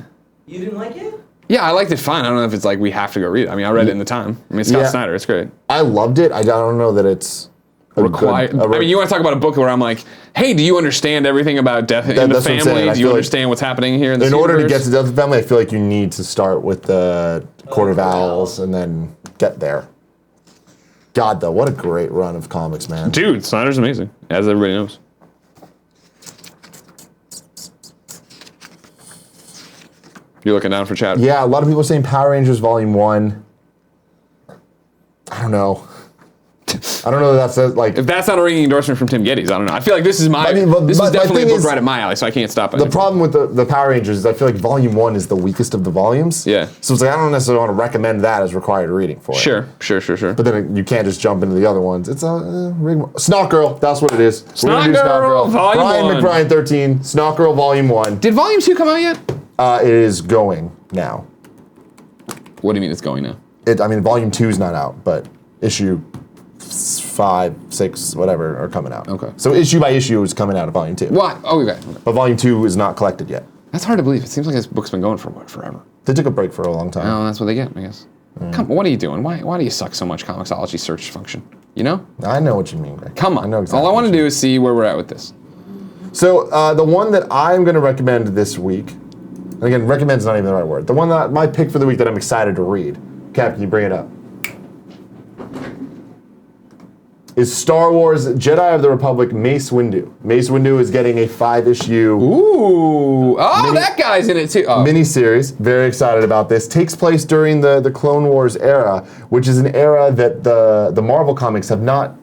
You didn't like it? Yeah, I liked it fine. I don't know if it's we have to go read it. I mean, I read it in the time. I mean, Scott Snyder. It's great. I loved it. I don't know that it's required. I mean, you want to talk about a book where I'm like, hey, do you understand everything about death in the family? Do you understand what's happening here in this order to universe? get to Death of the Family, I feel like you need to start with the Court of Owls and then get there. God, though, what a great run of comics, man. Dude, Snyder's amazing, as everybody knows. You're looking down for chat? Yeah, a lot of people are saying Power Rangers Volume 1. I don't know. I don't know if that's If that's not a ringing endorsement from Tim Gettys, I don't know. I feel like this is this is definitely a book right at my alley, so I can't stop it. The problem with the Power Rangers is I feel like Volume 1 is the weakest of the volumes. Yeah. So it's I don't necessarily want to recommend that as required reading for it. Sure. But then you can't just jump into the other ones. It's Snot Girl, that's what it is. Snot Girl, Volume 1. Brian McBride 13, Snot Girl Volume 1. Did Volume 2 come out yet? It is going now. What do you mean it's going now? Volume 2 is not out, but issue 5, 6, whatever are coming out. Okay. So issue by issue is coming out of Volume 2. What? Oh, okay. But Volume 2 is not collected yet. That's hard to believe. It seems like this book's been going for forever. They took a break for a long time. Oh, that's what they get, I guess. Come on, what are you doing? Why do you suck so much Comixology search function? You know? I know what you mean, Greg. Come on. I know exactly. All I want to do is see where we're at with this. So the one that I'm going to recommend this week, and again, recommend is not even the right word. The one that my pick for the week that I'm excited to read, Cap, can you bring it up? Is Star Wars Jedi of the Republic Mace Windu. Mace Windu is getting a 5-issue Ooh. Oh, that guy's in it too. Oh. miniseries. Very excited about this. Takes place during the Clone Wars era, which is an era that the Marvel comics have not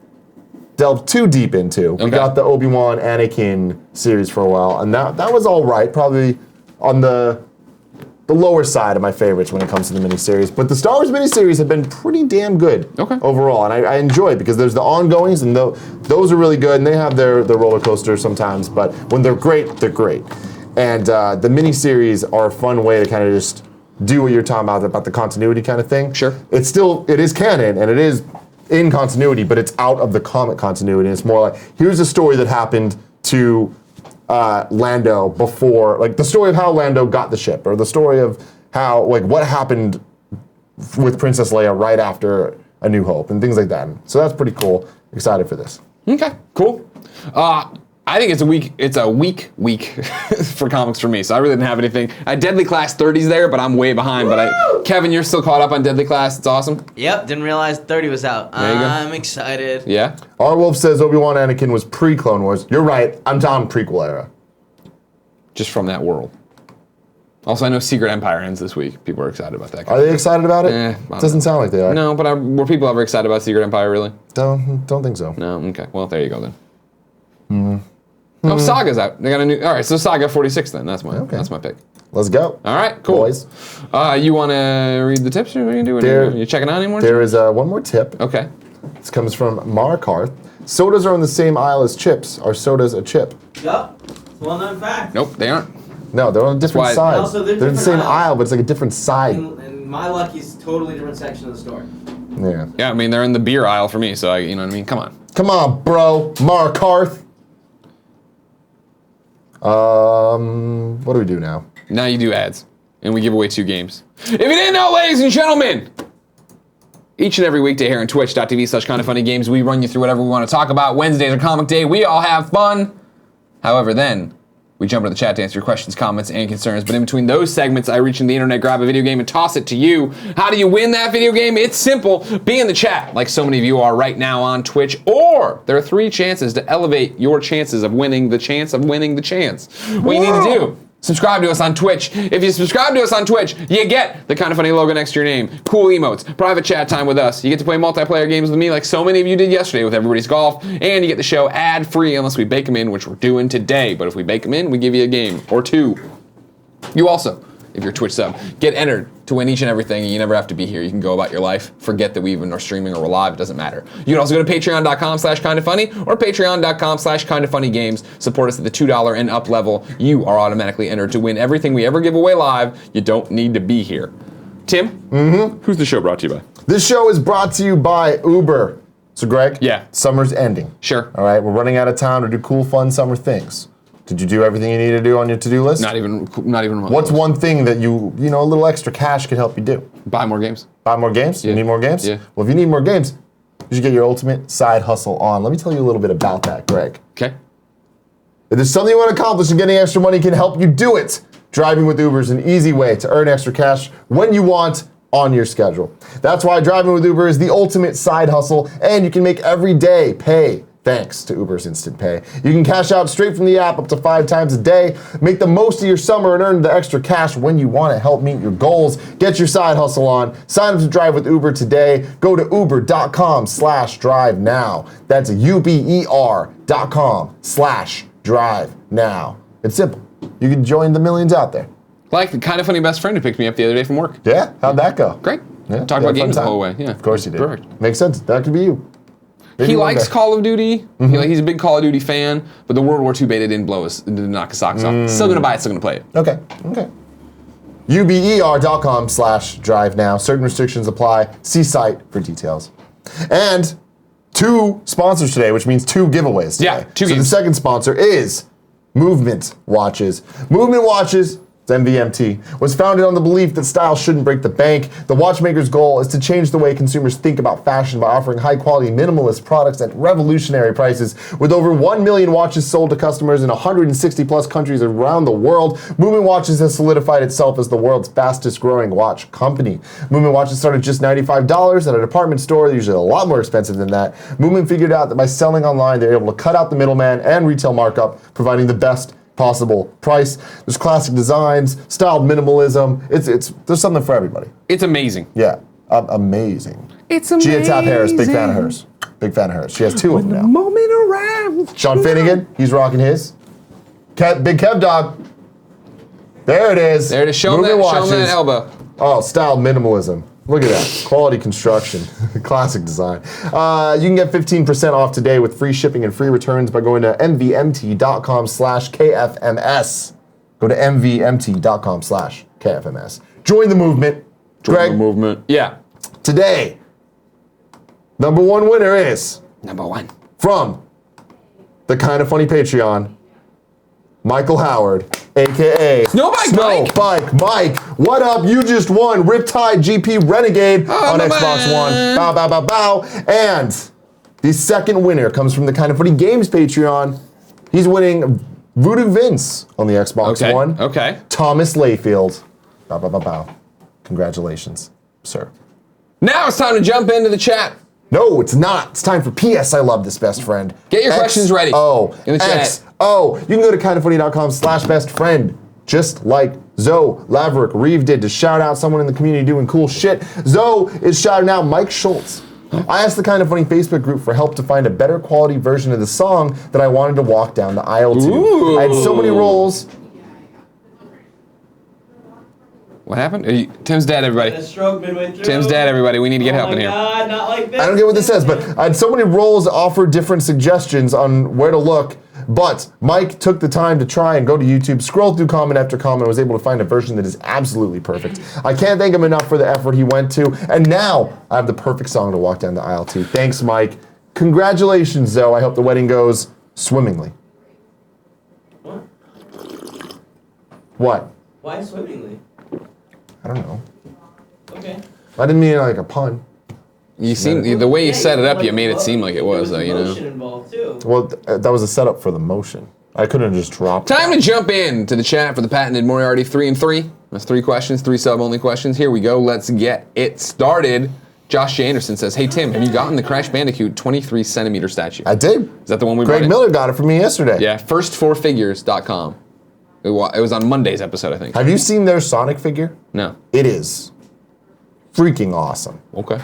delve too deep into. We Okay. got the Obi-Wan Anakin series for a while, and that was all right. Probably on the lower side of my favorites when it comes to the miniseries. But the Star Wars miniseries have been pretty damn good overall, and I enjoy it because there's the ongoings, and those are really good, and they have their roller coaster sometimes, but when they're great, they're great. And the miniseries are a fun way to kind of just do what you're talking about the continuity kind of thing. Sure. It is canon, and it is in continuity, but it's out of the comic continuity. It's more like, here's a story that happened to Lando before, like the story of how Lando got the ship, or the story of how, like, what happened with Princess Leia right after A New Hope, and things like that. So that's pretty cool. Excited for this. Okay, cool. I think it's a weak week for comics for me, so I really didn't have anything. Deadly Class 30's there, but I'm way behind. But Kevin, you're still caught up on Deadly Class. It's awesome. Yep, didn't realize 30 was out. There you go. I'm excited. Yeah? R. Wolf says Obi-Wan Anakin was pre-Clone Wars. You're right. I'm down prequel era. Just from that world. Also, I know Secret Empire ends this week. People are excited about that. Are they excited about it? I don't Doesn't know. sound like they are. No, but were people ever excited about Secret Empire, really? Don't think so. No? Okay. Well, there you go, then. Oh, Saga's out. They got a new... All right, so Saga 46, then. That's my pick. Let's go. All right, cool. Boys. You want to read the tips, or what are you doing? There- You checking out anymore? There is one more tip. Okay. This comes from Markarth. Sodas are on the same aisle as chips. Are sodas a chip? Yep, it's a well-known fact. Nope, they aren't. No, they're on a different why- side. Also, they're they're in the different same aisles. aisle, but it's like a different side. And my Lucky's totally different section of the store. Yeah. Yeah, I mean, they're in the beer aisle for me, so you know what I mean? Come on. Come on, bro. Markarth. What do we do now? Now you do ads, and we give away 2 games. If you didn't know, ladies and gentlemen, each and every weekday here on twitch.tv/kindoffunnygames, we run you through whatever we want to talk about. Wednesdays are comic day. We all have fun. However, then we jump into the chat to answer your questions, comments, and concerns. But in between those segments, I reach in the internet, grab a video game, and toss it to you. How do you win that video game? It's simple. Be in the chat, like so many of you are right now on Twitch. Or there are 3 chances to elevate your chances of winning the chance of winning the chance. What you need to do: subscribe to us on Twitch. If you subscribe to us on Twitch, you get the Kind of Funny logo next to your name, cool emotes, private chat time with us. You get to play multiplayer games with me like so many of you did yesterday with Everybody's Golf, and you get the show ad-free unless we bake them in, which we're doing today. But if we bake them in, we give you a game or 2. You also, if you're a Twitch sub, get entered to win each and everything, and you never have to be here. You can go about your life, forget that we even are streaming or we're live, it doesn't matter. You can also go to patreon.com/kindoffunny or patreon.com/kindoffunnygames. Support us at the $2 and up level. You are automatically entered to win everything we ever give away live. You don't need to be here. Tim? Who's the show brought to you by? This show is brought to you by Uber. So, Greg? Yeah. Summer's ending. Sure. All right, we're running out of time to do cool, fun summer things. Did you do everything you need to do on your to-do list? Not even remotely. What's one thing that a little extra cash could help you do? Buy more games. Buy more games? Yeah. You need more games? Yeah. Well, if you need more games, you should get your ultimate side hustle on. Let me tell you a little bit about that, Greg. Okay. If there's something you want to accomplish and getting extra money can help you do it, driving with Uber is an easy way to earn extra cash when you want on your schedule. That's why driving with Uber is the ultimate side hustle, and you can make every day pay thanks to Uber's Instant Pay. You can cash out straight from the app up to 5 times a day. Make the most of your summer and earn the extra cash when you want to help meet your goals. Get your side hustle on. Sign up to drive with Uber today. Go to uber.com/drive now. That's uber.com/drive now. It's simple. You can join the millions out there. Like the Kind of Funny best friend who picked me up the other day from work. Yeah, how'd that go? Great. Yeah, Talk you about had a fun games the time. whole way. Yeah. Of course you did. Perfect. Makes sense. That could be you. Maybe He one likes day. Call of Duty. He's a big Call of Duty fan, but the World War II beta didn't knock his socks off. Still gonna buy it, still gonna play it. Okay. uber.com/drive now. Certain restrictions apply. See site for details. And 2 sponsors today, which means 2 giveaways today. Yeah, 2 So games. the second sponsor is Movement Watches. Movement Watches, it's MVMT, was founded on the belief that style shouldn't break the bank. The watchmaker's goal is to change the way consumers think about fashion by offering high-quality minimalist products at revolutionary prices. With over 1 million watches sold to customers in 160-plus countries around the world, Movement Watches has solidified itself as the world's fastest-growing watch company. Movement Watches start at just $95 at a department store. They're usually a lot more expensive than that. Movement figured out that by selling online, they're able to cut out the middleman and retail markup, providing the best possible price. There's classic designs, styled minimalism. There's something for everybody. It's amazing. Yeah, amazing. It's amazing. Gia Tap Harris, big fan of hers. Big fan of hers. She has 2 of them now. Moment around. Sean Finnegan, he's rocking his. Big Kev Dog. There it is. There it is. Show him that elbow. Oh, style minimalism. Look at that. Quality construction. Classic design. You can get 15% off today with free shipping and free returns by going to mvmt.com/KFMS. Go to mvmt.com/KFMS. Join the movement. Greg, Yeah. today, number 1 winner is Number 1. from the Kinda Funny Patreon, Michael Howard, a.k.a. Snowbike Mike. Mike, what up? You just won Riptide GP Renegade on my Xbox man. One. Bow, bow, bow, bow. And the second winner comes from the Kinda Funny Games Patreon. He's winning Voodoo Vince on the Xbox One. Okay. Thomas Layfield. Bow, bow, bow, bow. Congratulations, sir. Now it's time to jump into the chat. No, it's not. It's time for PS I Love This Best Friend. Get your questions ready in the chat. You can go to kindafunny.com/bestfriend. Just like Zoe, Laverick, Reeve did to shout out someone in the community doing cool shit. Zoe is shouting out Mike Schultz. I asked the Kinda Funny Facebook group for help to find a better quality version of the song that I wanted to walk down the aisle to. Ooh. I had so many roles. What happened? Tim's dead, everybody. A stroke midway through. Tim's dead, everybody. We need to get help in here. God, not like this. I don't get what this says, but I had so many roles offer different suggestions on where to look. But Mike took the time to try and go to YouTube, scroll through comment after comment, and was able to find a version that is absolutely perfect. I can't thank him enough for the effort he went to, and now I have the perfect song to walk down the aisle to. Thanks, Mike. Congratulations, Zoe. I hope the wedding goes swimmingly. What? What? Why swimmingly? I don't know. Okay. I didn't mean it like a pun. You seem the way you set it up. You made it seem like it was, though. You know. Motion involved too. Well, that was a setup for the motion. I couldn't have just dropped Time that. to jump in to the chat for the patented Moriarty 3 and 3. That's 3 questions, 3 sub-only questions. Here we go. Let's get it started. Josh J. Anderson says, "Hey Tim, have you gotten the Crash Bandicoot 23 centimeter statue?" I did. Is that the one we Greg brought in? Miller got it from me yesterday. Yeah, first4figures.com. It was on Monday's episode, I think. Have you seen their Sonic figure? No. It is freaking awesome. Okay.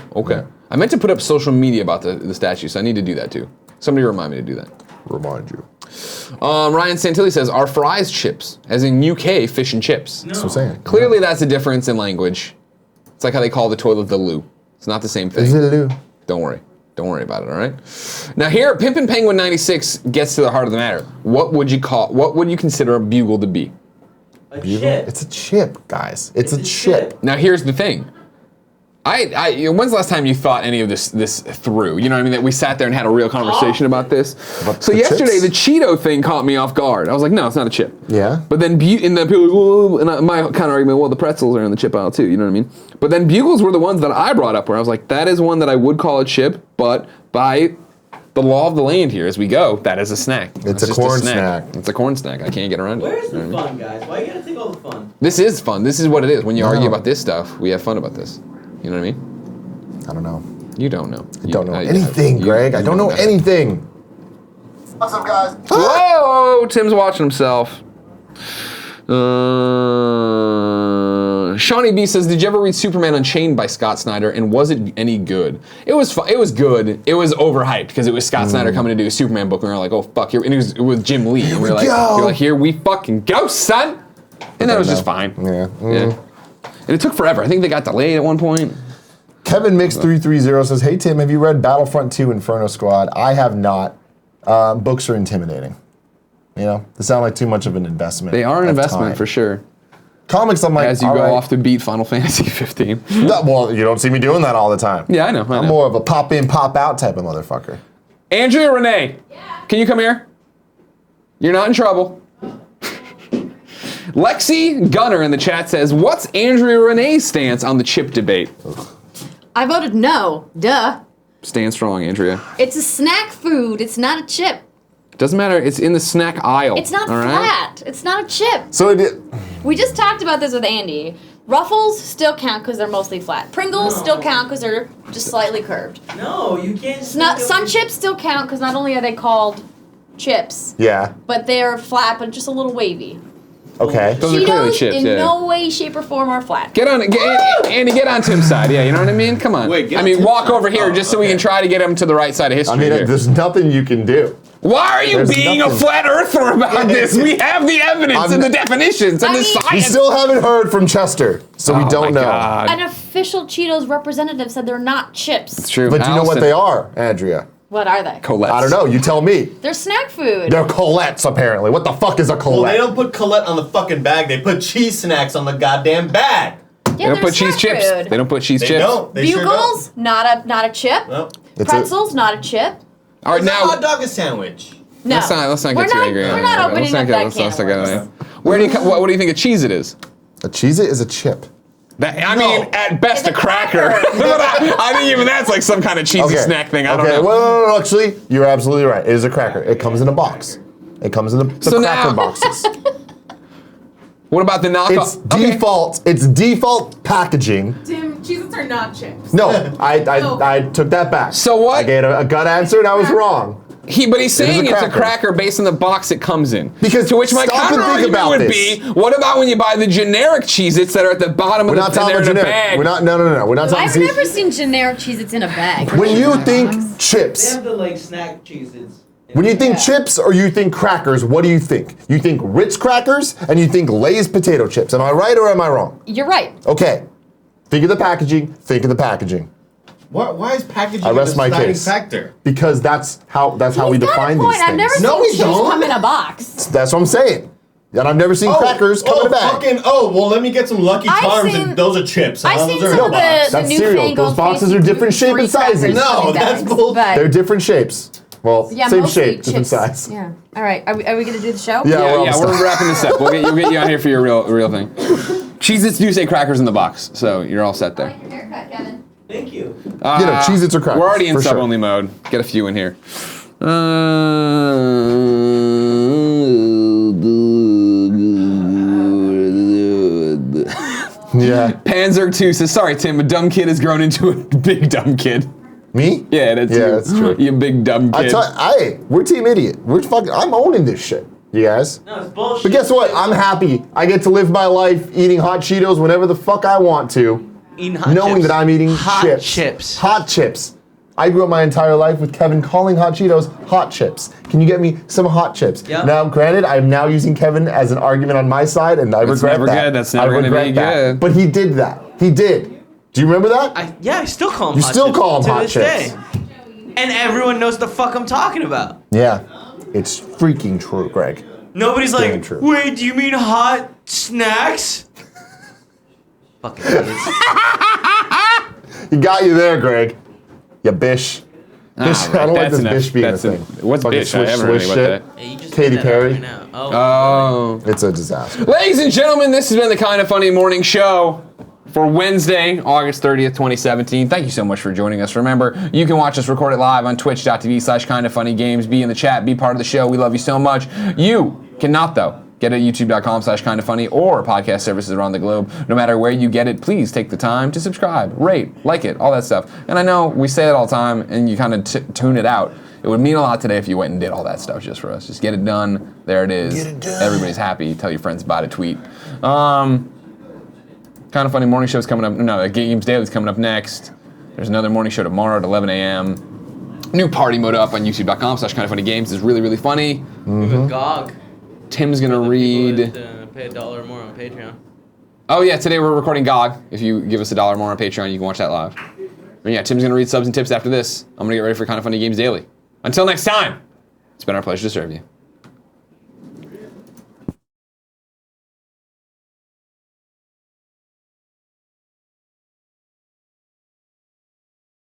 I meant to put up social media about the statue, so I need to do that too. Somebody remind me to do that. Remind you. Ryan Santilli says, "Are fries chips?" As in UK fish and chips. That's what I'm saying. Clearly that's a difference in language. It's like how they call the toilet the loo. It's not the same thing. Is it Lou? Don't worry about it, all right? Now here, Pimpin' Penguin 96 gets to the heart of the matter. What would you consider a bugle to be? A chip. It's a chip, guys. It's a chip. Now here's the thing. When's the last time you thought any of this through? You know what I mean? That we sat there and had a real conversation about this. About So the yesterday, chips? the Cheeto thing caught me off guard. I was like, no, it's not a chip. Yeah. But then people, my counter argument, well, the pretzels are in the chip aisle too. You know what I mean? But then bugles were the ones that I brought up where I was like, that is one that I would call a chip, but by the law of the land here as we go, that is a snack. It's a just corn snack. It's a corn snack. I can't get around it. Where's the You know what I mean? fun, guys? Why you gotta take all the fun? This is fun. This is what it is. When you No. argue about this stuff, we have fun about this. You know what I mean? I don't know. You don't know. I don't know anything, Greg. I don't know anything. What's up, guys? Whoa! Tim's watching himself. Shawnee B says, "Did you ever read Superman Unchained by Scott Snyder, and was it any good?" It was fun. It was good. It was overhyped because it was Scott Snyder coming to do a Superman book, and we were like, "Oh fuck!" Here, and it was with Jim Lee, and we were like, go. "You're like, here we fucking go, son!" And that was just fine. Yeah. Yeah. And it took forever. I think they got delayed at one point. Kevin Mix 330 says, "Hey Tim, have you read Battlefront 2 Inferno Squad? I have not. Books are intimidating. You know, they sound like too much of an investment. They are an of investment time. for sure. Comics, I'm like, As you all go right. off to beat Final Fantasy 15. Well, you don't see me doing that all the time. Yeah, I know. I'm more of a pop in, pop out type of motherfucker. Andrea Renee, can you come here? You're not in trouble. Lexi Gunner in the chat says, "What's Andrea Renee's stance on the chip debate?" I voted no. Duh. Stand strong, Andrea. It's a snack food. It's not a chip. Doesn't matter. It's in the snack aisle. It's not all right? flat. It's not a chip. So it. We just talked about this with Andy. Ruffles still count because they're mostly flat. Pringles No. still count because they're just slightly curved. No, you can't. Sun chips still count because not only are they called chips, Yeah. but they're flat but just a little wavy. Okay. Those are clearly Cheetos chips, in yeah. no way, shape, or form are flat. Get on, Andy, get on Tim's side. Yeah, you know what I mean? Come on. Wait, get I on mean, Tim's walk side. over here just so we can try to get him to the right side of I history mean, here. there's nothing you can do. Why are you there's being a nothing. flat earther about this? We have the evidence and the definitions and the I mean- We science. still haven't heard from Chester, so we Oh don't my know. God. An official Cheetos representative said they're not chips. It's true. But do you know what Allison. they are, Andrea? What are they? Colette's. I don't know. You tell me. They're snack food. They're Colette's, apparently. What the fuck is a Well, Colette? they don't put Colette on the fucking bag. They put cheese snacks on the goddamn bag. Yeah, They don't they're put cheese snack chips. food. They don't put cheese They chips. don't. They sure Bugles, not a chip. don't. No. It's a- Pretzels, not a chip. All right, It's a hot now. dog a sandwich. No. Let's not We're get too angry. We're not opening up that can of worms. Where do you, what do you think a Cheez-It is? A Cheez-It is a chip. I mean, at best It's a a cracker. cracker. But I think even that's like some kind of cheesy snack thing. I don't know. Well, no, actually, you're absolutely right. It is a cracker. It comes in a box. It comes in the So cracker now- boxes. What about the knockoff? It's default. It's default packaging. Tim, Cheez-Its are not chips. No, I took that back. So what? I gave a gut answer and I was wrong. But he's saying a it's a cracker. cracker based on the box it comes in. Because to which my stop and counter think argument about would this. be, what about when you buy the generic Cheez-Its that are at the bottom We're of not the and talking they're in a generic. bag? We're not. No. We're not talking. I've never seen generic Cheez-Its in a bag. When you think They chips, have the like snack cheeses. when you think chips or you think crackers, what do you think? You think Ritz crackers and you think Lay's potato chips. Am I right or am I wrong? You're right. Okay. Think of the packaging. Think of the packaging. Why is packaging I rest a my deciding case. factor? Because that's how we He's got a define point. these I've things. never No, we seen chips don't. come in a box. That's what I'm saying. And I've never seen crackers come in a bag. Well, let me get some Lucky I've Charms seen- and those are chips. I've Those seen are in some a of box. That's the cereal. newfangled Those boxes fancy are different shape and fruit crackers sizes. No, coming that's bags, bull- but- They're different shapes. Well, Yeah, same mostly shape, different chips. size. Yeah. All right. Are we gonna do the show? Yeah. Yeah, well, yeah, we're wrapping this up. We'll get you on here for your real thing. Cheez-Its do say crackers in the box, so you're all set there. Your haircut, Kevin. Thank you. Cheez-Its or crackers. We're already in for sure. sub-only mode. Get a few in here. Yeah. Panzer 2 says, sorry, Tim, a dumb kid has grown into a big dumb kid. Me? Yeah, that's you. that's true. You big dumb kid. We're Team Idiot. I'm owning this shit, you guys. No, it's bullshit. But guess what? I'm happy. I get to live my life eating hot Cheetos whenever the fuck I want to, Eating hot knowing chips. that I'm eating hot chips. Hot chips. I grew up my entire life with Kevin calling hot Cheetos hot chips. Can you get me some hot chips? Yep. Now, granted, I'm now using Kevin as an argument on my side, and I regret never that. good. That's never I gonna regret be that. good. But he did that. He did. Do you remember that? I still call them You hot still chips call 'em to hot this chips. day. And everyone knows the fuck I'm talking about. Yeah. It's freaking true, Greg. Nobody's Damn like, true. wait, do you mean hot snacks? Fucking idiots. He got you there, Greg. You bish. Bish. I don't like this bish being a thing. What's Fucking bish? I swish, haven't heard swish about that. Hey, you just Katy made that up Perry. right now. Oh. It's a disaster. Ladies and gentlemen, this has been the Kind of Funny Morning Show for Wednesday, August 30th, 2017. Thank you so much for joining us. Remember, you can watch us record it live on twitch.tv/kindoffunnygames. Be in the chat, be part of the show. We love you so much. You cannot, though, get it at youtube.com/kindoffunny or podcast services around the globe. No matter where you get it, please take the time to subscribe, rate, like it, all that stuff. And I know we say it all the time and you kind of tune it out. It would mean a lot today if you went and did all that stuff just for us. Just get it done. There it is. Get it done. Everybody's happy. Tell your friends about it. Tweet. Kind of Funny Morning Show's coming up. No, Games Daily's coming up next. There's another morning show tomorrow at 11 a.m. New party mode up on youtube.com/kindoffunnygames is really, really funny. With GOG. Tim's gonna read. Pay $1 or more on Patreon. Oh yeah, today we're recording GOG. If you give us $1 more on Patreon, you can watch that live. And yeah, Tim's gonna read subs and tips after this. I'm gonna get ready for Kind of Funny Games Daily. Until next time, it's been our pleasure to serve you.